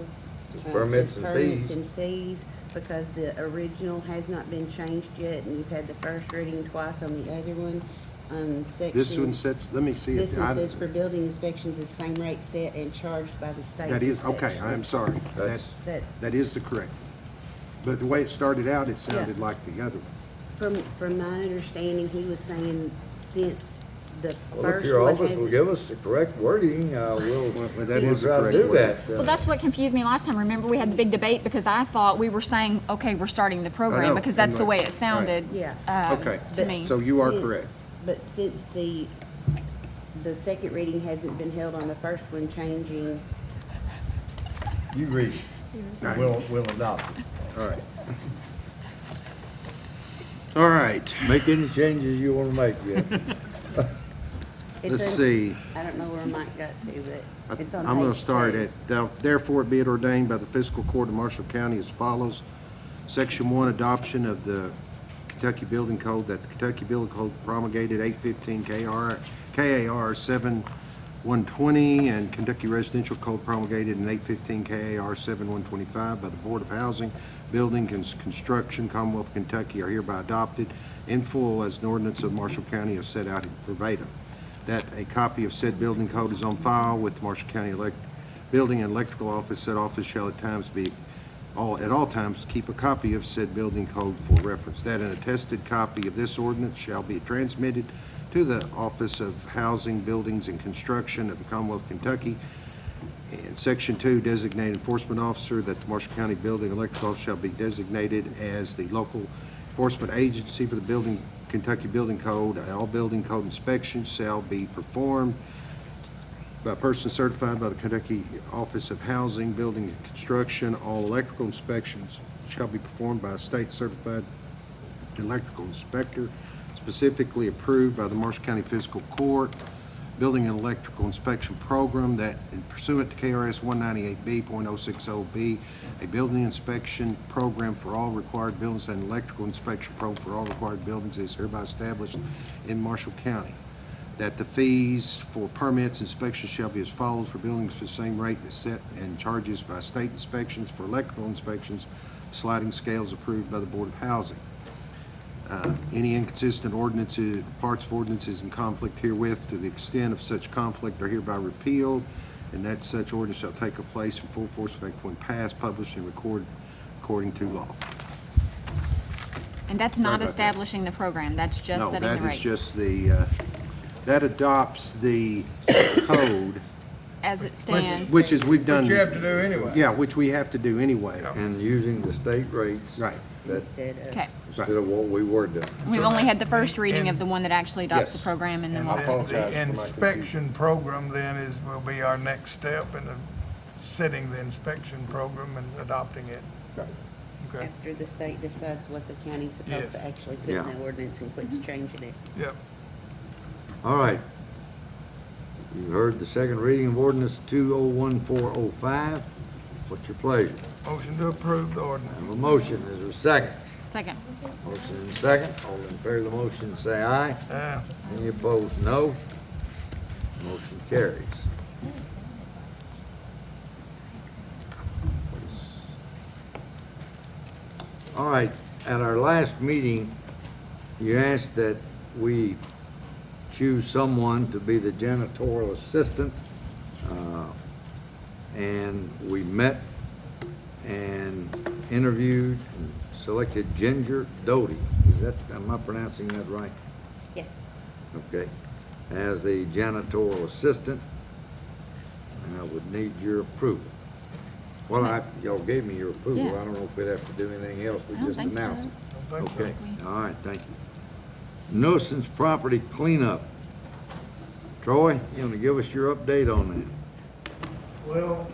Just it permits says and permits fees. and fees, because the original has not been changed yet, and you've had the first reading twice on the other one. Section. This one sets, let me see it. This one says for building inspections, the same rate set and charged by the state. That is, okay, inspections. I'm sorry. That's, That is the correct. But the way it started out, it sounded like the other one. from my understanding, he was saying since the well, if first your one office will hasn't. give us the correct wording, we'll that is the try to correct do wording. that. Well, that's what confused me last time. Remember, we had the big debate because I thought we were saying, okay, we're starting the I program know, because that's and the way like- it sounded. Yeah. Okay, To me. so you are Since- correct. But since the second reading hasn't been held on the first one changing, You read it. We'll adopt it. All right. All right. Make any changes you want to make, Jeff. let's see. I don't know where Mike got to, but it's on I'm gonna page start 2. at, therefore be it ordained by the Fiscal Court of Marshall County as follows. Section 1, adoption of the Kentucky Building Code, that the Kentucky Building Code promulgated 815 KAR 7120 and Kentucky Residential Code promulgated in 815 KAR 7125 by the Board of Housing, Building and Construction, Commonwealth of Kentucky are hereby adopted in full as an ordinance of Marshall County as set out in verbatim. That a copy of said building code is on file with the Marshall County Building and Electrical Office. Said office shall at all times keep a copy of said building code for reference. That an attested copy of this ordinance shall be transmitted to the Office of Housing, Buildings, and Construction of the Commonwealth of Kentucky. And Section 2, designated enforcement officer, that the Marshall County Building and Electrical Office shall be designated as the local enforcement agency for the Kentucky Building Code. All building code inspections shall be performed by a person certified by the Kentucky Office of Housing, Building, and Construction. All electrical inspections shall be performed by a state certified electrical inspector specifically approved by the Marshall County Fiscal Court. Building and Electrical Inspection Program, that pursuant to KRS 198B.060B, a building inspection program for all required buildings and electrical inspection program for all required buildings is hereby established in Marshall County. That the fees for permits inspections shall be as follows: for buildings for the same rate as set and charges by state inspections. For electrical inspections, sliding scales approved by the Board of Housing. Any inconsistent ordinances, parts of ordinances in conflict herewith, to the extent of such conflict, are hereby repealed, and that such ordinance shall take place in full force effect when passed, published, and recorded according to law. And that's Sorry not about that. establishing the program, that's just setting the No, that rates. is just the, that adopts the code, As it stands. which is we've done. Which you have to do anyway. Yeah, which we have to do anyway. And using the state rates. Right. That's Okay. instead of what we were doing. We've only had the first reading of the one that actually adopts the Yes. program, and then And we'll. then apologize the for my inspection program then will be our next step in the setting the inspection program and adopting it. Right. Okay, After the state decides what the county's supposed Yes. to actually put in Yeah. the ordinance and quits changing it. yep. All right. You heard the second reading of ordinance 201405. What's your pleasure? Motion to approve the ordinance. I have a motion. Is there a second? Second. Motion and second. All in favor of the motion, say aye. Any opposed, no. Motion carries. All right, at our last meeting, you asked that we choose someone to be the janitorial assistant. And we met and interviewed and selected Ginger Doty. Is that, am I pronouncing that right? Yes. Okay. As the janitorial assistant. And I would need your approval. Well, y'all gave me your approval. Yeah. I don't know if we'd have to do anything else. We I don't just think so. announce it. Don't think so. Okay, all right, thank you. Nuisance property cleanup. Troy, you want to give us your update on that? Well,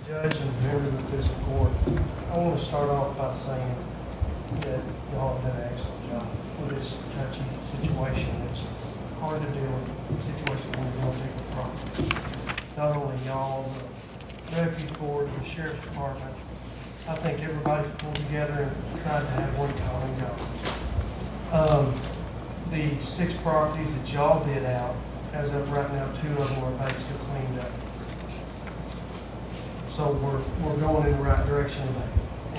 Judge and members of the fiscal court, I want to start off by saying that y'all have done an excellent job with this touchy situation. It's hard to deal with situations when you're going to take the property. Not only y'all, the refuge board, the sheriff's department, I think everybody's pulled together and tried to have one common goal. The 6 properties that y'all bid out, as of right now, 2 of them are basically cleaned up. So we're going in the right direction there.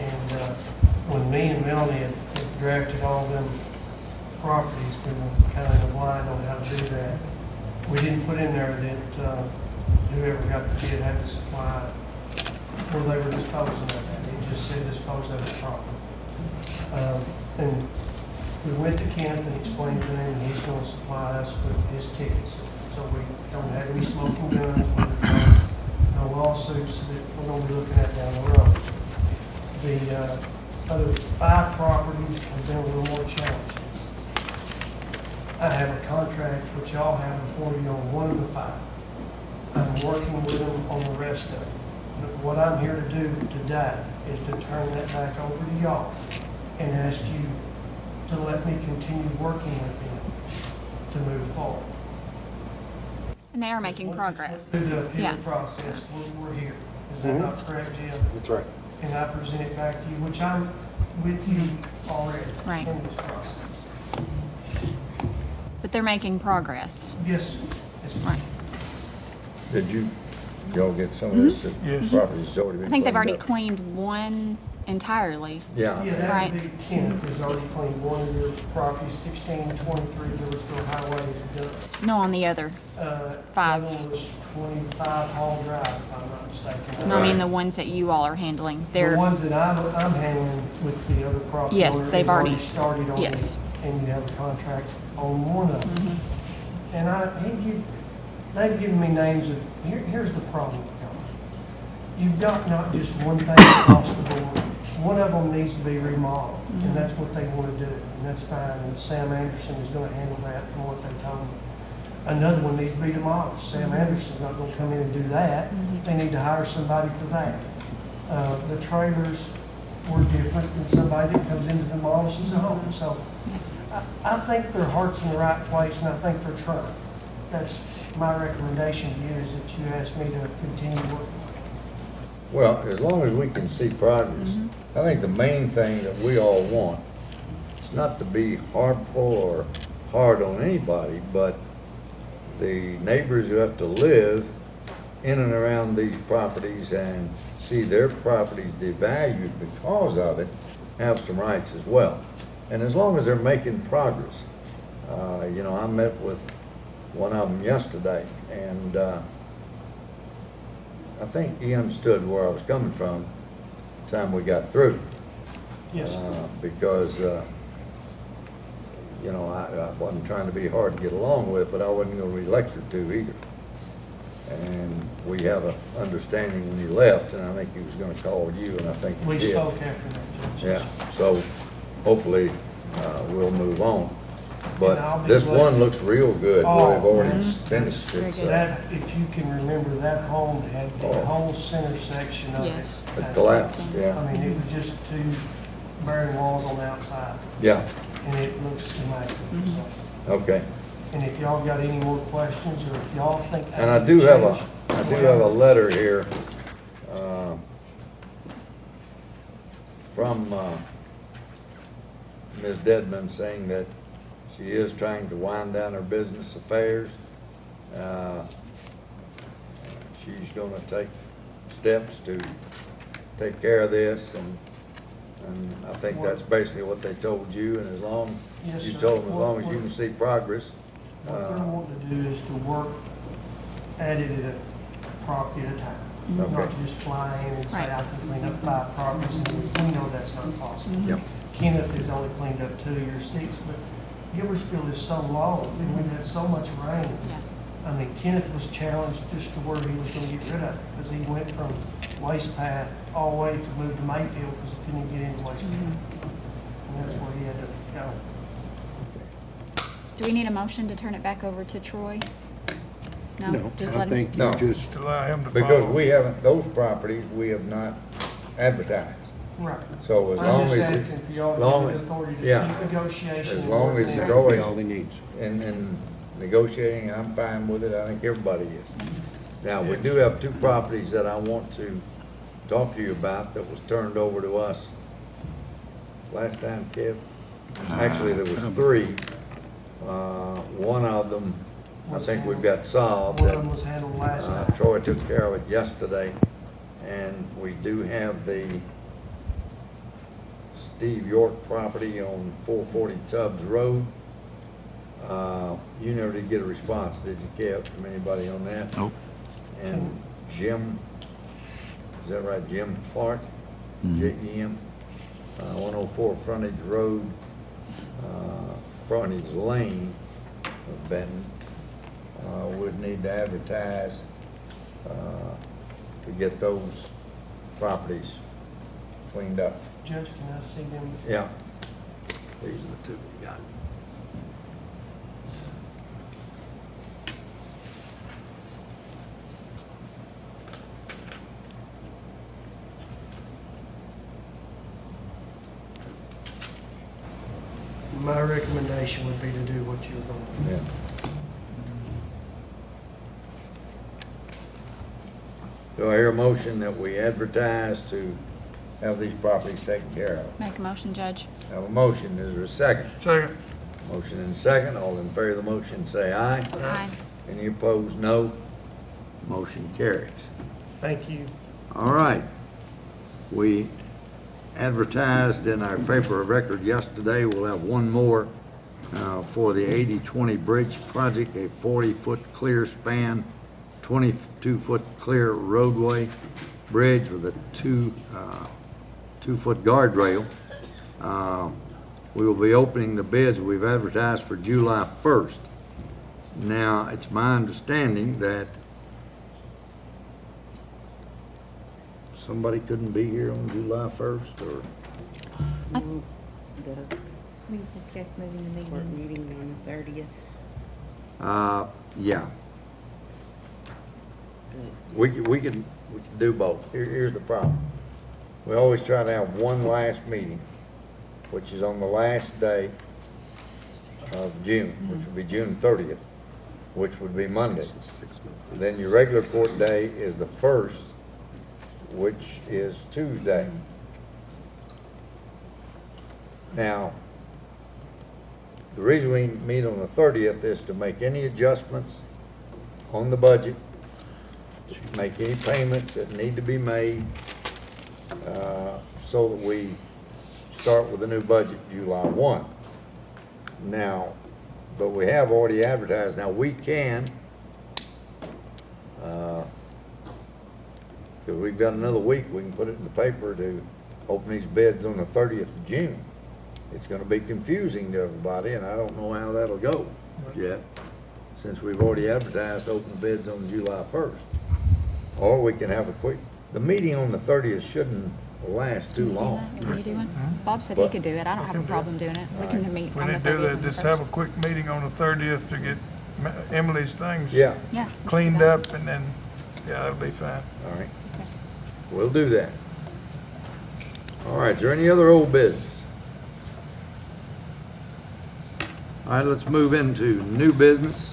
And when me and Melanie had drafted all them properties, we were kind of blind on how to do that. We didn't put in there that whoever got the bid had to supply where they were disposing of that. It just said dispose of the property. And we went to Kenneth and explained to him, and he's going to supply us with his tickets. So we don't have any smoking guns, no lawsuits that we're going to be looking at down the road. The other 5 properties have been a little more challenging. I have a contract which y'all have before you on 1 of the 5. I'm working with them on the rest of it. But what I'm here to do today is to turn that back over to y'all and ask you to let me continue working with them to move forward. And they are making Once it's progress. Through the Yeah. appeal process, we're here. Is that not correct, Jim? That's right. And I present it back to you, which I'm with you already Right. in this process. But they're making progress. Yes, yes, ma'am. Right. Did y'all get some of this, Yes. properties that's already been I think they've cleaned already up? cleaned one entirely. Yeah. Yeah, that Right. would be Kenneth has already cleaned one of your properties, 1623 Louisville Highway is done. No, on the other. Five. The other one was 25 Hall Drive, if I'm not mistaken. No, I mean the ones that you all are handling. The They're, ones that I'm handling with the other property Yes, owner they've has already already- started on it. yes. And you have a contract on one of them. Mm-hmm. And they've given me names of, here's the problem, y'all. You've got not just one thing across the board. One of them needs to be remodeled, Mm-hmm. and that's what they want to do, and that's fine. And Sam Anderson is going to handle that from what they told me. Another one needs to be demolished. Sam Mm-hmm. Anderson's not going to come in and do that. They need to hire somebody for that. The trailers were different than somebody that comes in to demolishes a home. So I think their heart's in the right place, and I think they're trying. That's my recommendation to you, is that you ask me to continue working. Well, as long as we can see progress, I think the main thing that we all want is not to be harmful or hard on anybody, but the neighbors who have to live in and around these properties and see their properties devalued because of it have some rights as well. And as long as they're making progress, you know, I met with one of them yesterday, and I think he understood where I was coming from the time we got through. Yes. Because, you know, I wasn't trying to be hard to get along with, but I wasn't gonna be lectured to either. And we have an understanding when he left, and I think he was gonna call you, and I think he We did. spoke after that, Judge. Yeah, so hopefully, we'll move on. And I'll But be this glad- one looks real good, where they've already Oh, finished very it, good. so. That, if you can remember, that home had the Oh. whole center section of it. Yes. It collapsed, yeah, I mean, it was just two barren walls on the outside, yeah, and it looks immaculate, so. okay. And if y'all got any more questions, or if y'all think. And I do have a letter here, from, Ms. Dedman saying that she is trying to wind down her business affairs. She's gonna take steps to take care of this, and I think that's basically what they told you, and as long, Yes, you sir. told them as long as you can see progress. What they're wanting to do is to work at it at a property at a time. Okay. Not just fly in and say, Right. I can clean up 5 properties, and we know that's not possible. Yep. Kenneth has only cleaned up 2 or 6, but Gilbersfield is so low, and we've had so much rain. Yeah. I mean, Kenneth was challenged just to where he was gonna get rid of it, because he went from Waste Path all the way to move to Mayfield, because he couldn't get into Waste Path. And that's where he had to go. Do we need a motion to turn it back over to Troy? No, Just I let him. think you No. just, To allow him to follow. Because we haven't, those properties, we have not advertised. Right. So as I'm long just as asking it's, for y'all to long give the as- authority to yeah. keep negotiation. as and long working as it it's out. always all he needs. in negotiating, I'm fine with it. I think everybody is. Now, we do have 2 properties that I want to talk to you about that was turned over to us last time, Kev. Actually, there was 3. One of them, I think we've got solved. One that, of them was handled last night. Troy took care of it yesterday, and we do have the Steve York property on 440 Tubbs Road. You never did get a response, did you, Kev, from anybody on that? Nope. And Jim, is that right, Jim Clark? J-E-M, 104 Frontage Road, Frontage Lane of Benton. Would need to advertise to get those properties cleaned up. Judge, can I see them? Yeah. These are the 2 we got. My recommendation would be to do what you're going to do. Yeah. Do I hear a motion that we advertise to have these properties taken care of? Make a motion, Judge. Have a motion, is there a second? Second. Motion and second, all in favor of the motion say aye. Aye. Any opposed, no. Motion carries. Thank you. All right. We advertised in our paper of record yesterday, we'll have one more for the 80-20 bridge project, a 40-foot clear span, 22-foot clear roadway bridge with a 2-foot guardrail. We will be opening the bids. We've advertised for July 1st. Now, it's my understanding that somebody couldn't be here on July 1st, or? No, the We discussed moving the court meeting. meeting on the 30th. Yeah. We can do both. Here's the problem. We always try to have one last meeting, which is on the last day of June, which would be June 30th, which would be Monday. Then your regular court day is the 1st, which is Tuesday. Now, the reason we meet on the 30th is to make any adjustments on the budget, to make any payments that need to be made, so that we start with the new budget July 1. Now, but we have already advertised. Now, we can, because we've got another week, we can put it in the paper to open these bids on the 30th of June. It's gonna be confusing to everybody, and I don't know how that'll go yet, since we've already advertised to open the bids on July 1st. Or we can have a quick, the meeting on the 30th shouldn't last too long. Can you do one? Bob said he could do it. I don't have a problem doing it. We can meet We on the need to do 30th that, and the just have a 1st. quick meeting on the 30th to get Emily's things Yeah, Yeah. cleaned up, and then, yeah, that'll be fine. all right. We'll do that. All right, is there any other old business? All right, let's move into new business.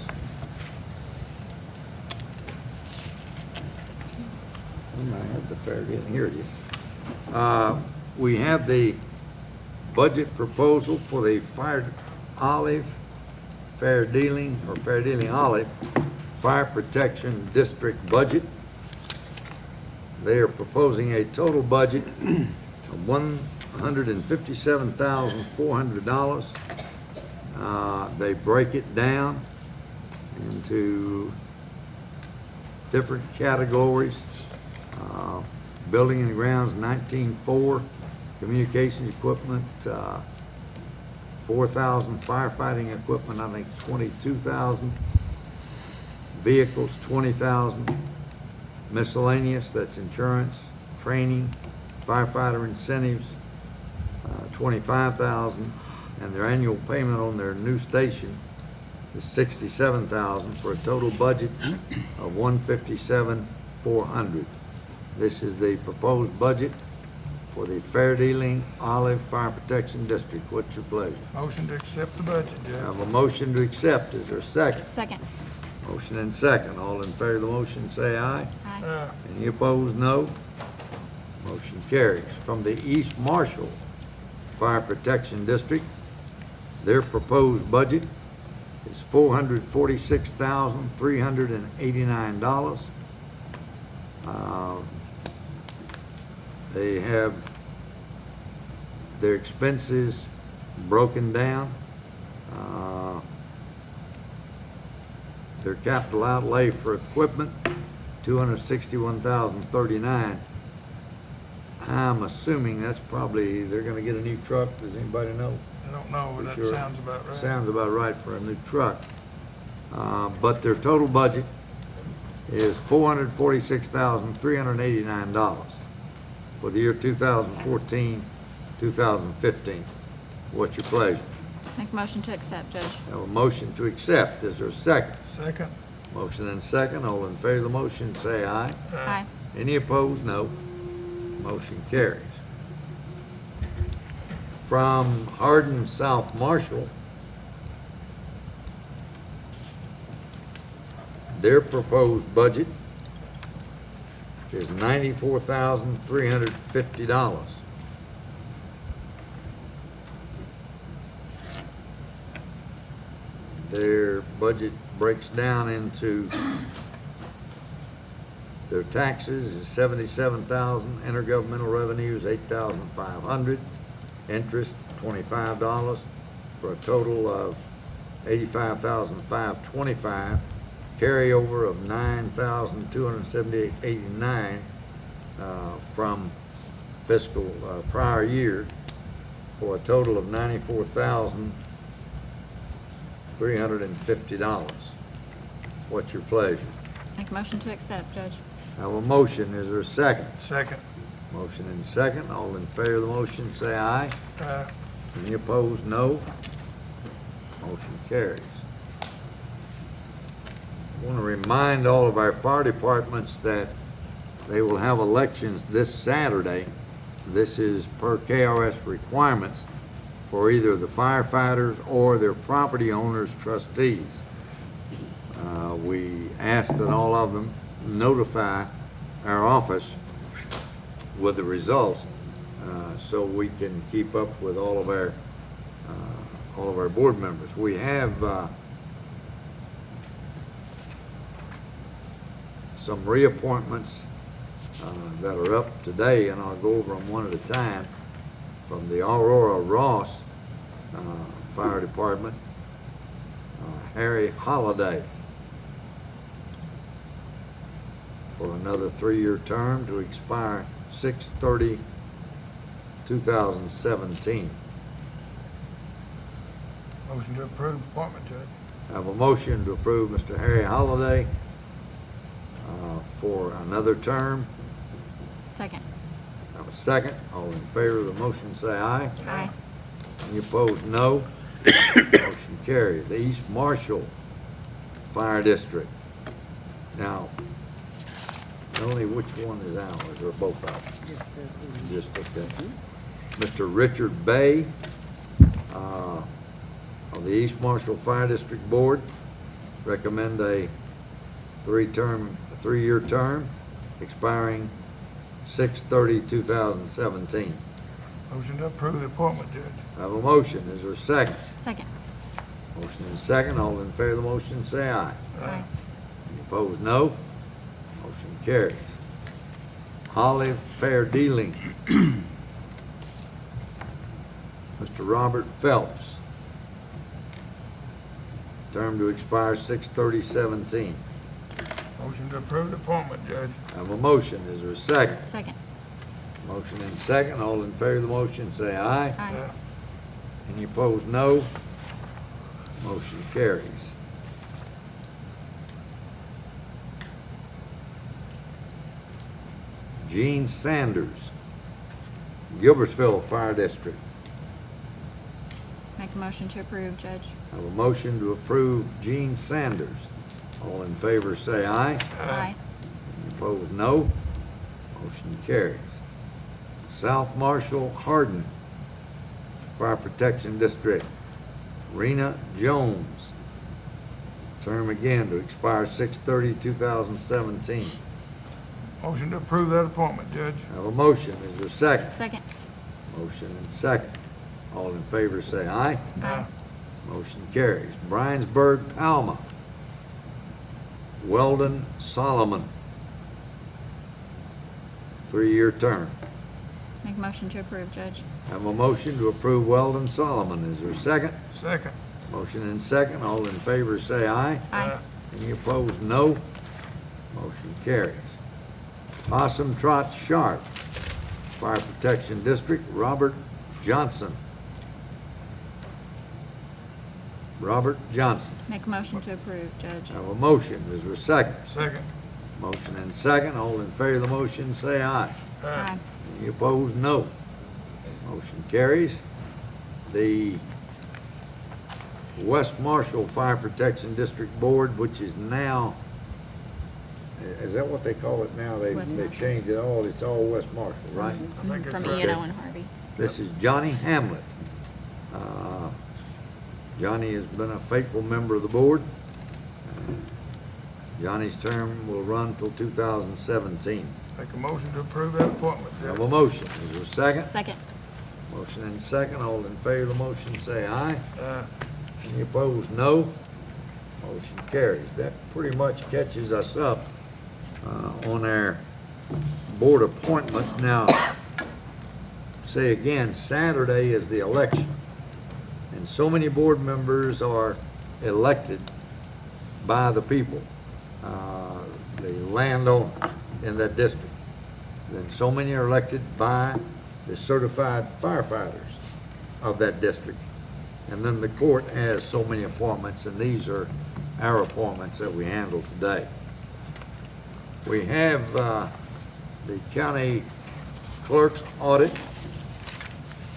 I had the fair getting here to you. We have the budget proposal for the Fair Dealing Olive Fire Protection District budget. They are proposing a total budget of $157,400. They break it down into different categories. Building and grounds, 19,400. Communications equipment, 4,000. Firefighting equipment, I think 22,000. Vehicles, 20,000. Miscellaneous, that's insurance, training, firefighter incentives, 25,000. And their annual payment on their new station is 67,000 for a total budget of 157,400. This is the proposed budget for the Fair Dealing Olive Fire Protection District. What's your pleasure? Motion to accept the budget, I Judge. have a motion to accept. Is there a second? Second. Motion and second. All in favor of the motion, say aye. Aye. Any opposed, no. Motion carries. From the East Marshall Fire Protection District, their proposed budget is $446,389. They have their expenses broken down. Their capital outlay for equipment, $261,039. I'm assuming that's probably, they're gonna get a new truck. Does anybody know? I don't know, but that Sure. sounds about right. Sounds about right for a new truck. But their total budget is $446,389 for the year 2014, 2015. What's your pleasure? Make a motion to accept, Judge. Have a motion to accept. Is there a second? Second. Motion and second. All in favor of the motion, say aye. Aye. Any opposed? No. Motion carries. From Hardin South Marshall, their proposed budget is $94,350. Their budget breaks down into their taxes is $77,000, intergovernmental revenues $8,500, interest $25, for a total of $85,525, carryover of $9,278.89 from fiscal prior year, for a total of $94,350. What's your pleasure? Make a motion to accept, Judge. I have a motion, is there a second? Second. Motion and second, all in favor of the motion, say aye. Aye. Any opposed, no. Motion carries. I want to remind all of our fire departments that they will have elections this Saturday. This is per KRS requirements for either the firefighters or their property owners' trustees. We ask that all of them notify our office with the results, so we can keep up with all of our board members. We have some reappointments that are up today, and I'll go over them one at a time. From the Aurora Ross Fire Department, Harry Holliday, for another 3-year term to expire 6/30/2017. Motion to approve appointment, Judge. I have a motion to approve Mr. Harry Holliday for another term. Second. I have a second. All in favor of the motion, say aye. Aye. Any opposed, no. Motion carries. The East Marshall Fire District. Now, only which one is ours, or both of them? Just okay. Mr. Richard Bay, of the East Marshall Fire District Board, recommend a 3-year term, expiring 6/30/2017. Motion to approve the appointment, Judge. I have a motion. Is there a second? Second. Motion and second. All in favor of the motion, say aye. Aye. Any opposed, no. Motion carries. Holly Fair Dealing. Mr. Robert Phelps. Term to expire 6/30/17. Motion to approve the appointment, Judge. I have a motion. Is there a second? Second. Motion and second. All in favor of the motion, say aye. Aye. Any opposed, no. Motion carries. Gene Sanders, Gilbertsville Fire District. Make a motion to approve, Judge. I have a motion to approve Gene Sanders. All in favor, say aye. Aye. Any opposed, no. Motion carries. South Marshall Hardin Fire Protection District. Rena Jones. Term again to expire 6/30/2017. Motion to approve that appointment, Judge. I have a motion. Is there a second? Second. Motion and second. All in favor say aye. Aye. Motion carries. Bryansburg Palma. Weldon Solomon. 3-year term. Make a motion to approve, Judge. I have a motion to approve Weldon Solomon. Is there a second? Second. Motion and second. All in favor say aye. Aye. Any opposed, no. Motion carries. Possum Trot Sharp, Fire Protection District, Robert Johnson. Robert Johnson. Make a motion to approve, Judge. I have a motion. Is there a second? Second. Motion and second. All in favor of the motion, say aye. Aye. Any opposed, no. Motion carries. The West Marshall Fire Protection District Board, which is now, is that what they call it now? They West Marshall. changed it all, it's all West Marshall, right? I think it's From right. E&O and Harvey. This is Johnny Hamlet. Johnny has been a faithful member of the board. Johnny's term will run till 2017. Make a motion to approve that appointment, Have Judge. a motion. Is there a second? Second. Motion and second. All in favor of the motion, say aye. Uh, Any opposed, no. Motion carries. That pretty much catches us up on our board appointments. Now, say again, Saturday is the election. And so many board members are elected by the people, the landowners in that district. Then so many are elected by the certified firefighters of that district. And then the court has so many appointments, and these are our appointments that we handle today. We have the county clerk's audit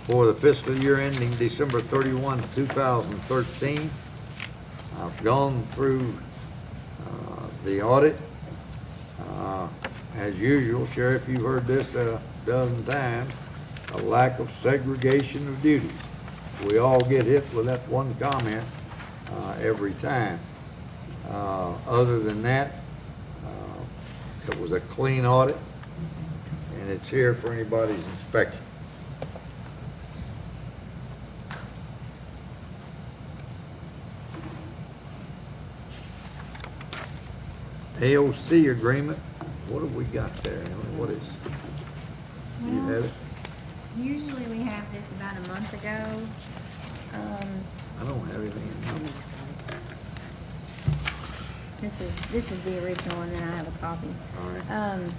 for the fiscal year ending December 31, 2013. I've gone through the audit. As usual, Sheriff, you've heard this a dozen times, a lack of segregation of duties. We all get hit with that one comment every time. Other than that, it was a clean audit, and it's here for anybody's inspection. AOC agreement, what have we got there? What is, you have it? Usually we have this about a month ago. I don't have anything. This is the original one, and I have a copy. All right.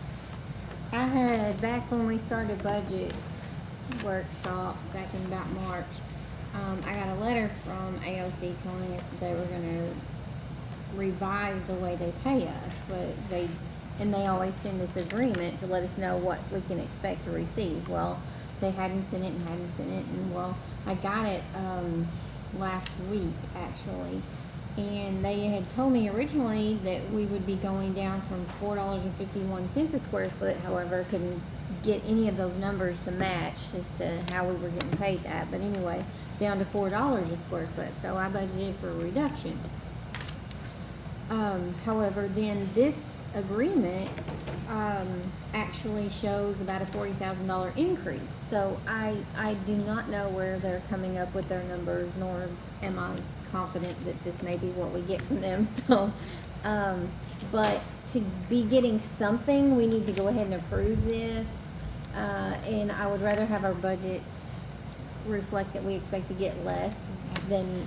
I had, back when we started budget workshops back in about March, I got a letter from AOC telling us that they were gonna revise the way they pay us, but they always send this agreement to let us know what we can expect to receive. Well, they hadn't sent it, and well, I got it, last week, actually. And they had told me originally that we would be going down from $4.51 a square foot, however, couldn't get any of those numbers to match as to how we were getting paid that. But anyway, down to $4 a square foot, so I budgeted for a reduction. However, then this agreement, actually shows about a $40,000 increase. So I do not know where they're coming up with their numbers, nor am I confident that this may be what we get from them. So, but to be getting something, we need to go ahead and approve this. And I would rather have our budget reflect that we expect to get less than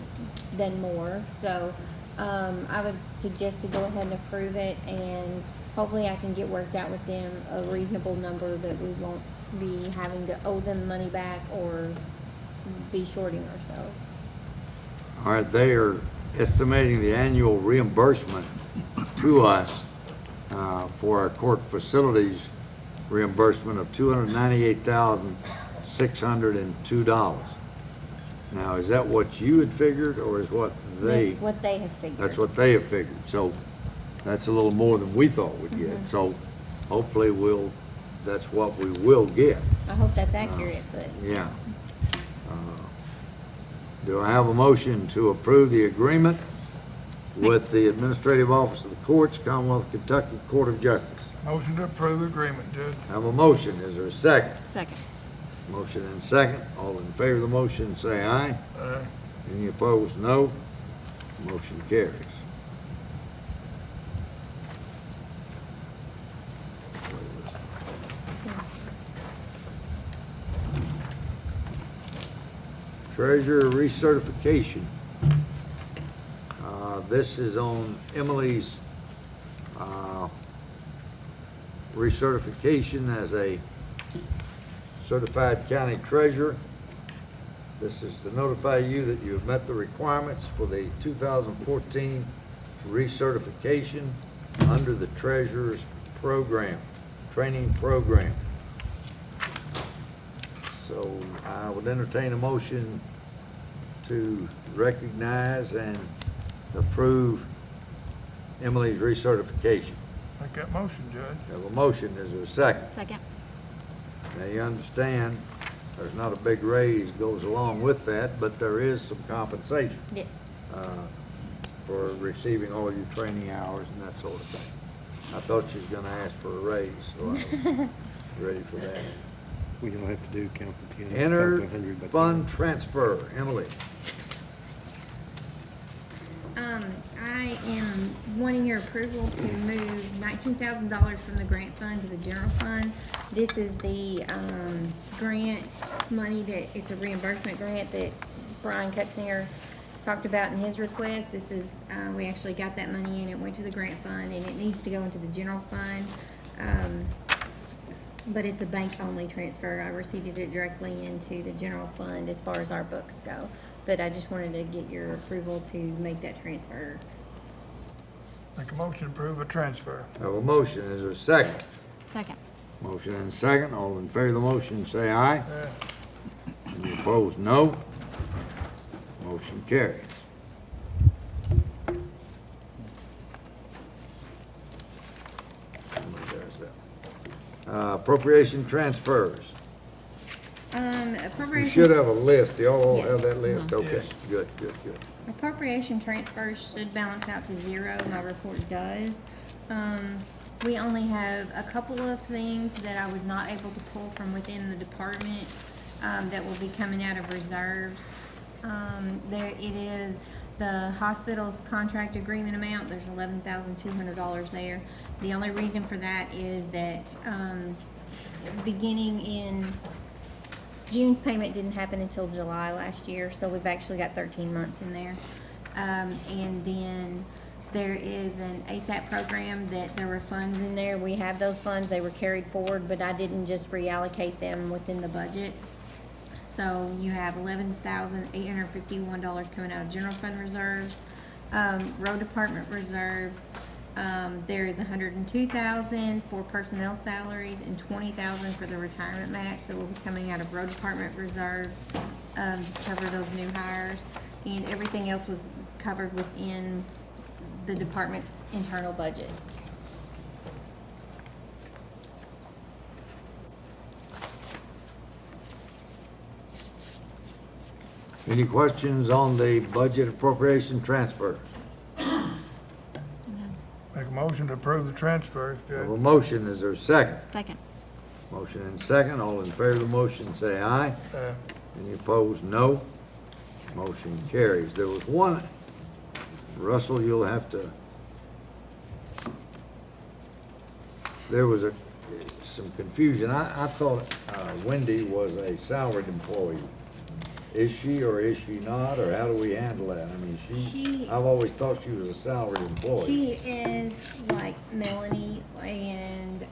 more. So, I would suggest to go ahead and approve it, and hopefully I can get worked out with them a reasonable number that we won't be having to owe them money back or be shorting ourselves. All right, they are estimating the annual reimbursement to us for our court facilities reimbursement of $298,602. Now, is that what you had figured, or is what they? That's what they have figured. That's what they have figured. So that's a little more than we thought we'd get. So hopefully that's what we will get. I hope that's accurate, but. Yeah. Do I have a motion to approve the agreement with the Administrative Office of the Courts, Commonwealth of Kentucky Court of Justice? Motion to approve the agreement, Judge. Have a motion. Is there a second? Second. Motion and second. All in favor of the motion, say aye. Aye. Any opposed, no. Motion carries. Treasurer recertification. This is on Emily's recertification as a certified county treasurer. This is to notify you that you have met the requirements for the 2014 recertification under the treasurer's program, training program. So I would entertain a motion to recognize and approve Emily's recertification. Make that motion, Judge. Have a motion, is there a second? Second. Now you understand, there's not a big raise goes along with that, but there is some compensation Yeah. for receiving all your training hours and that sort of thing. I thought she was gonna ask for a raise, so I was ready for that. We don't have to do count the 10. count Enter the 100, but- fund transfer, Emily. I am wanting your approval to move $19,000 from the grant fund to the general fund. This is the, grant money that, it's a reimbursement grant that Brian Cutzinger talked about in his request. This is, we actually got that money in, it went to the grant fund, and it needs to go into the general fund. But it's a bank-only transfer. I received it directly into the general fund as far as our books go. But I just wanted to get your approval to make that transfer. Make a motion to approve a transfer. I have a motion, is there a second? Second. Motion and second, all in favor of the motion, say aye. Yeah. Any opposed, no. Motion carries. Appropriation transfers. You Appropriation. should have a list, do y'all all Yes. have that list? Okay, Yes. good, good, good. Appropriation transfers should balance out to zero, my report does. We only have a couple of things that I was not able to pull from within the department, that will be coming out of reserves. There it is, the hospital's contract agreement amount, there's $11,200 there. The only reason for that is that, beginning in June's payment didn't happen until July last year, so we've actually got 13 months in there. And then there is an ASAP program that there were funds in there. We have those funds, they were carried forward, but I didn't just reallocate them within the budget. So you have $11,851 coming out of general fund reserves, road department reserves. There is $102,000 for personnel salaries and $20,000 for the retirement match that will be coming out of road department reserves, to cover those new hires. And everything else was covered within the department's internal budgets. Any questions on the budget appropriation transfers? Make a motion to approve the transfers, I have Judge. a motion, is there a second? Second. Motion and second, all in favor of the motion, say aye. Any opposed, no. Motion carries. There was one, Russell, you'll have to, there was some confusion. I thought Wendy was a salaried employee. Is she or is she not, or how do we handle that? I mean, I've always thought she was a salaried employee. She is like Melanie and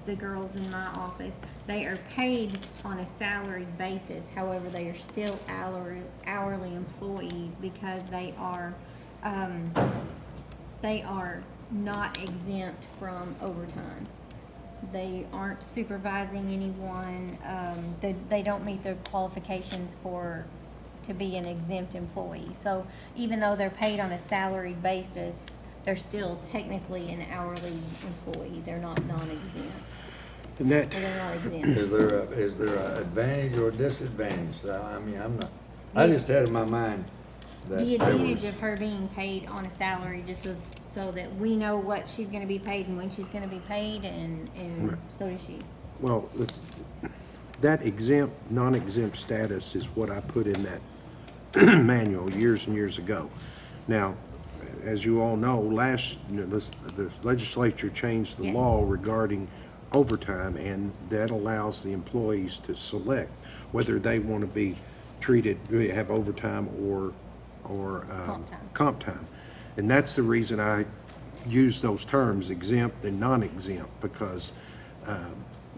the girls in my office. They are paid on a salaried basis. However, they are still hourly employees because they are not exempt from overtime. They aren't supervising anyone. They don't meet their qualifications to be an exempt employee. So even though they're paid on a salaried basis, they're still technically an hourly employee. They're not non-exempt. And that, They're not exempt. Is there a advantage or disadvantage? I mean, I just had in my mind that The there advantage was, of her being paid on a salary just was so that we know what she's gonna be paid and when she's gonna be paid, and so does she. well, that exempt, non-exempt status is what I put in that manual years and years ago. Now, as you all know, the legislature changed the Yes. law regarding overtime, and that allows the employees to select whether they want to be treated, have overtime or Comp time. comp time. And that's the reason I use those terms, exempt and non-exempt, because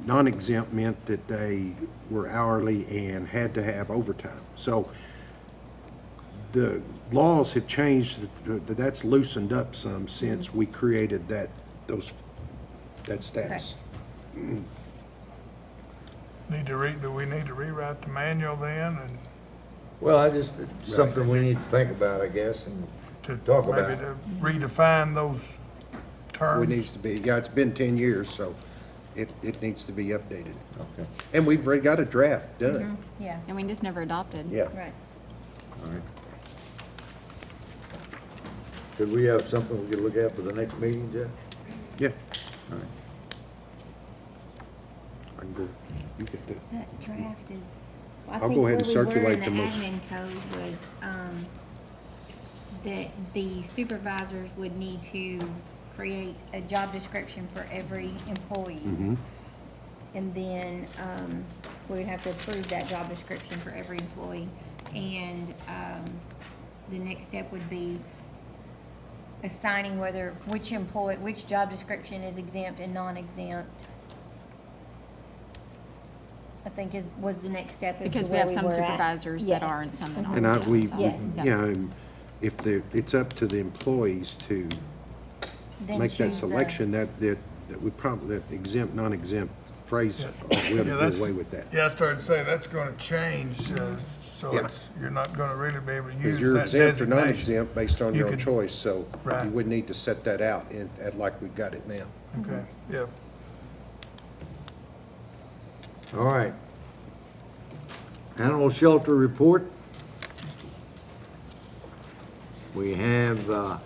non-exempt meant that they were hourly and had to have overtime. So the laws have changed, that's loosened up some since we created that status. Do we need to rewrite the manual then and well, it's something we need to think about, I guess, and to talk maybe about. to redefine those terms? It needs to be, yeah, it's been 10 years, so it needs to be updated. Okay, And we've already got a draft done. Yeah, And we just never adopted. Yeah. right. all right. Could we have something we could look at for the next meeting, Jeff? Yeah, all right. I can go, you can do it. That draft is, I I'll think go where ahead and we were circulate in the the most- admin code was, that the supervisors would need to create a job description for every employee. Mhm. And then, we would have to approve that job description for every employee. And, the next step would be assigning which job description is exempt and non-exempt. I think was the next step as to Because we where have some were at. supervisors that Yes. are and some that aren't. And I, we, Yes. you know, if it's up to the employees to Then make that choose the- selection, that we probably, that exempt, non-exempt phrase, we'll Yeah, do away with that. Yeah, I started to say, that's gonna change, so Yeah. you're not gonna really be able to Because use you're that exempt or designation. non-exempt based on You your own could- choice, so Right. you would need to set that out at like we've got it now. Okay, yeah. All right. Animal shelter report. We have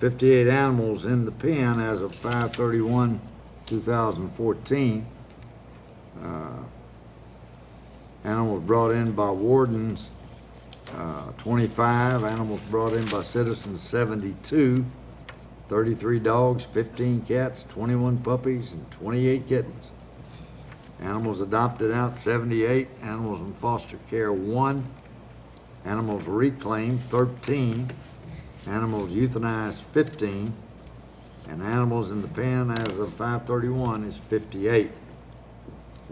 58 animals in the pen as of 5/31/2014. Animals brought in by wardens, 25. Animals brought in by citizens, 72. 33 dogs, 15 cats, 21 puppies, and 28 kittens. Animals adopted out, 78. Animals in foster care, 1. Animals reclaimed, 13. Animals euthanized, 15. And animals in the pen as of 5/31 is 58.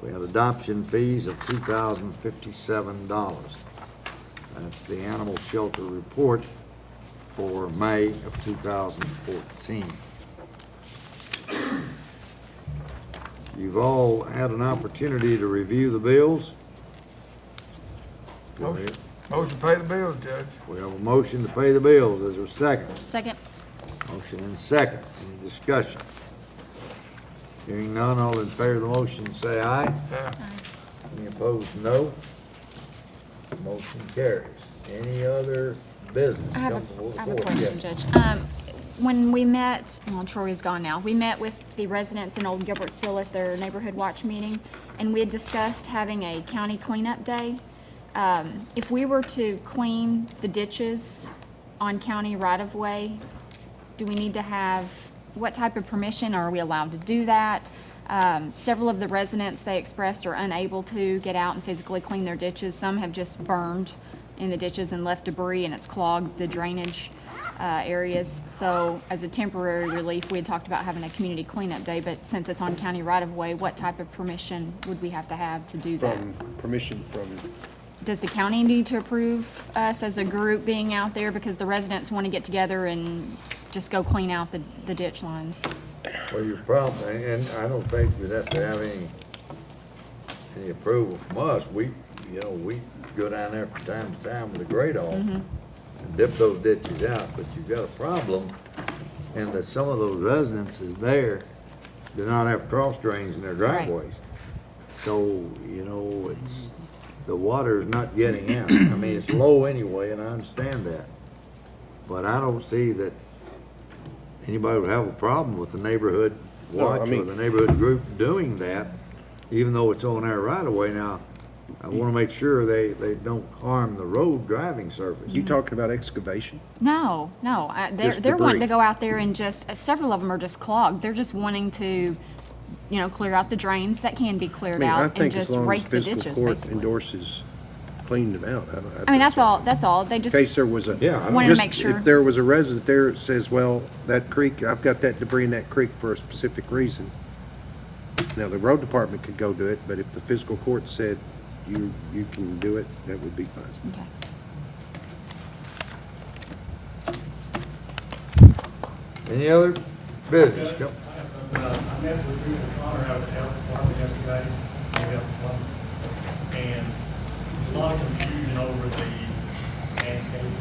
We had adoption fees of $2,057. That's the animal shelter report for May of 2014. You've all had an opportunity to review the bills. Motion to pay the bills, Judge. We have a motion to pay the bills. Is there a second? Second. Motion and second. Any discussion? Hearing none, all in favor of the motion say aye. Yeah. Any opposed, no. Motion carries. Any other business I have come before the I have a court? question, Yes. Judge. When we met, well, Troy is gone now, we met with the residents in Old Gilbertsville at their neighborhood watch meeting, and we had discussed having a county cleanup day. If we were to clean the ditches on county right-of-way, do we need to have, what type of permission are we allowed to do that? Several of the residents, they expressed, are unable to get out and physically clean their ditches. Some have just burned in the ditches and left debris, and it's clogged the drainage areas. So as a temporary relief, we had talked about having a community cleanup day, but since it's on county right-of-way, what type of permission would we have to do that? Permission from, Does the county need to approve us as a group being out there because the residents want to get together and just go clean out the ditch lines? Well, your problem, and I don't think we'd have to have any approval from us. We go down there from time to time with a grate off and dip those ditches out, but you've got a problem in that some of those residences there do not have cross drains in their driveways. So, it's, the water's not getting out. I mean, it's low anyway, and I understand that. But I don't see that anybody would have a problem with the neighborhood No, I watch or mean- the neighborhood group doing that, even though it's on our right of way. Now, I want to make sure they don't harm the road driving surface. you talking about excavation? No, they're Just wanting to debris. go out there and just, several of them are just clogged. They're just wanting to, clear out the drains that can be I cleared mean, I out and think as just long as rake the fiscal ditches, court basically. endorses cleaning them out, I mean, that's all, they In just, case there was a. Yeah, I wanted to just make sure. If there was a resident there that says, well, that creek, I've got that debris in that creek for a specific reason. Now, the road department could go do it, but if the fiscal court said you can do it, that would be fine. Okay. Any other business? Judge, Go- I have something. I met with Rita Connor out at the health department yesterday, the health department, and there's a lot of confusion over the landscaping.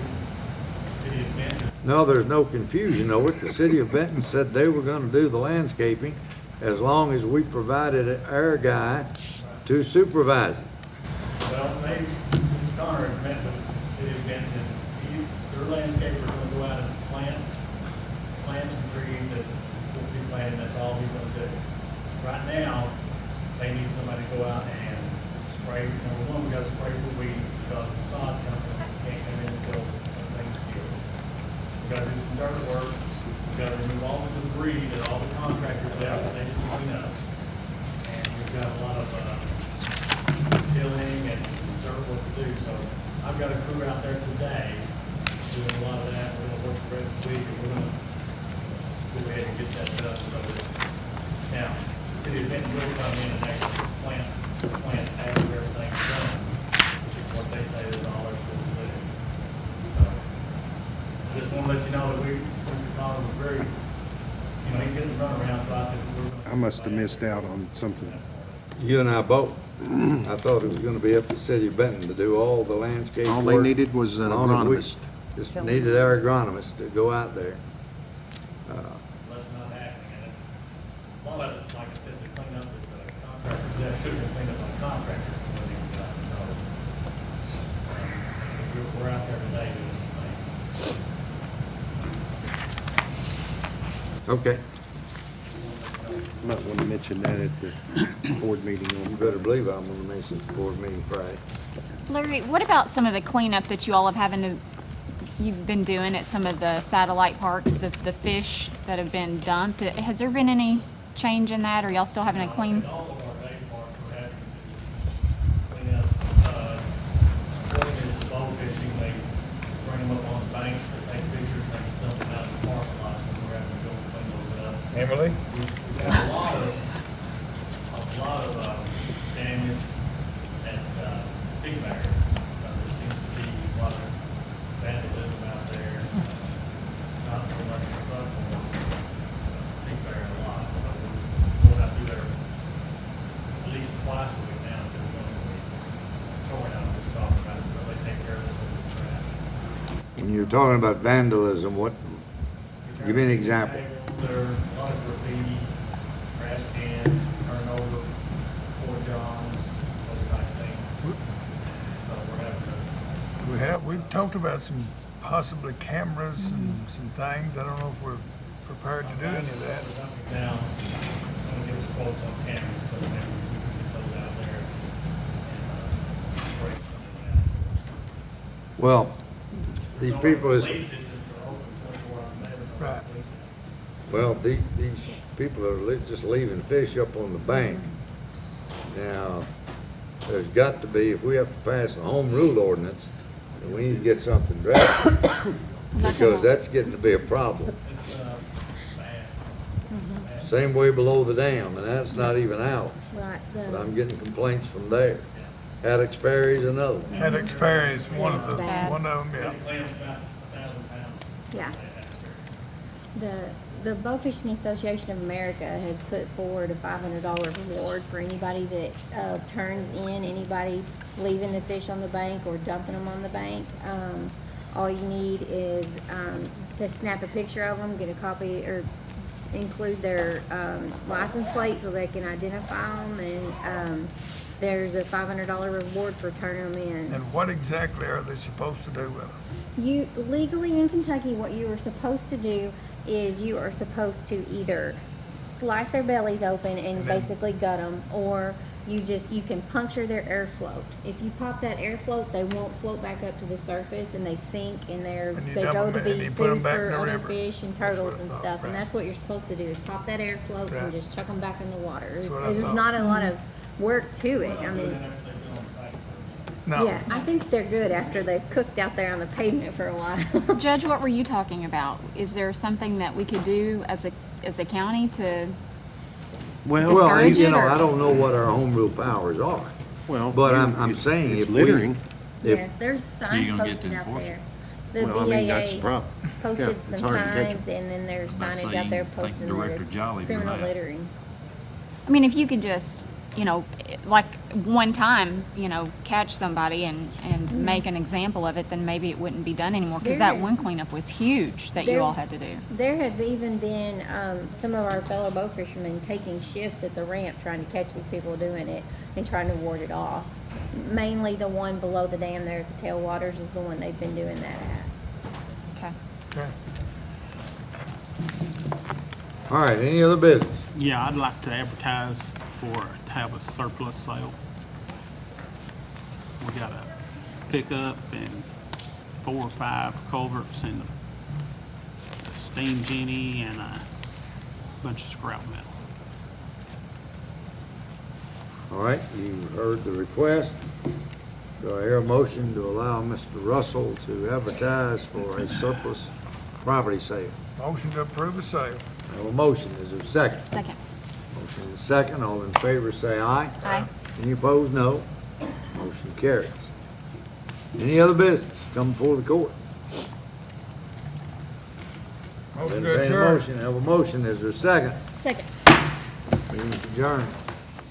The city of Benton is No, there's no confusion over it. The city of Benton said they were gonna do the landscaping as long as we provided our guy to supervise it. Well, they, Mr. Connor had met with the city of Benton, and their landscaper is gonna go out and plant plant some trees that are supposed to be planted, that's all he's gonna do. Right now, they need somebody to go out and spray, number one, we gotta spray for weeds because the sod company can't come in until everything's killed. We gotta do some dirt work, we gotta remove all the debris that all the contractors left that they didn't clean up. And we've got a lot of, tilling and dirt work to do, so I've got a crew out there today doing a lot of that. We're gonna work the rest of the week, and we're gonna go ahead and get that done, so that, now, the city of Benton will come in and actually plant after everything's done, which is what they say is all they're supposed to do. So, I just wanna let you know that Mr. Collins was very, he's getting the runaround, so I said, we're gonna. I must have missed out on something. You and I both. I thought it was gonna be up to the city of Benton to do all the landscape work. All they needed was an As long as we agronomist. Just needed our agronomist to go out there. That's not happening, and it's, a lot of it, like I said, the cleanup with the contractors, that should have been cleaned up by contractors, and what even done, so we're out there today doing some things. Okay, Might want to mention that at the board meeting you on. better believe I'm gonna miss the board meeting Friday. Larry, what about some of the cleanup that you all you've been doing at some of the satellite parks, the fish that have been dumped? Has there been any change in that, or y'all still having to clean? In all of our day parks, we're having to clean up, one is the bow fishing, they bring them up on the banks, they take pictures, they just dump them out in the parking lots, and we're having to go and clean those up. Emily? We've had a lot of damage at, Big Bear. There seems to be a lot of vandalism out there, not so much in Buckhorn, Big Bear a lot, so we'll have to do there at least twice a week now, until once a week. Troy and I were just talking about it, but they take care of this in the trash. When you're talking about vandalism, what, give me an example. Tables, there are a lot of graffiti, trash cans, turnover, porta johns, those type of things. So we're having to. We've talked about some possibly cameras and some things. I don't know if we're prepared to do any of that. The company's now gonna give us quotes on cameras, so maybe we can get those out there and break some of that. Well, these people is, Police it since they're open 24 hours a day, but Right. police it. well, these people are just leaving fish up on the bank. Now, there's got to be, if we have to pass a home rule ordinance, then we need to get something drafted. Because that's getting to be a problem. It's, bad. Same way below the dam, and that's not even ours. Right, But I'm getting complaints from there. Haddocks Ferry's another one. Haddocks Ferry is one of Bad. them, yeah. Claims about 1,000 pounds. Yeah. The Bow Fishing Association of America has put forward a $500 reward for anybody that turns in anybody leaving the fish on the bank or dumping them on the bank. All you need is to snap a picture of them, get a copy, or include their license plate so they can identify them, and there's a $500 reward for turning them in. And what exactly are they supposed to do with them? You legally in Kentucky, what you are supposed to do is you are supposed to either slice their bellies open and basically gut them, or you can puncture their air float. If you pop that air float, they won't float back up to the surface, and they sink, and And you they dump go them to in, be and you put them food back in for the other river. fish and That's what turtles I and thought, stuff. And right. that's what you're supposed to do, is pop that air float Right. and just chuck them back in the water. That's what I There's thought. not a lot of work to it. I mean, No. yeah, I think they're good after they've cooked out there on the pavement for a while. Judge, what were you talking about? Is there something that we could do as a county to? Well, Discourage you it, know, or- I don't know what our home rule powers are. Well, But I'm saying it's if we- littering. If- Yeah, there's signs gonna get to posted out enforce there. it? The Well, I mean, that's the BAA problem. Yeah, posted it's some hard to catch 'em. signs, and then there's About signage say out there you thank posting that Director it's Jolly for criminal that. littering. I mean, if you could just, like one time, catch somebody and make an example of it, then maybe it wouldn't be done anymore. Because that There- one cleanup was huge that you there- all had to do. There have even been some of our fellow boat fishermen taking shifts at the ramp trying to catch these people doing it and trying to ward it off. Mainly the one below the dam there at the tailwaters is the one they've been doing that at. Okay. Okay. All right, any other business? Yeah, I'd like to advertise to have a surplus sale. We got a pickup and 4 or 5 culverts and a steam jenny and a bunch of scrap metal. All right, you heard the request. Do I hear a motion to allow Mr. Russell to advertise for a surplus property sale? Motion to approve the sale. I have a motion, is there a second? Second. Motion is second, all in favor say aye. Aye. Any opposed, no. Motion carries. Any other business come before the court? Motion to Entertain a adjourn. motion, have a motion, is there a second? Second. Meeting adjourned.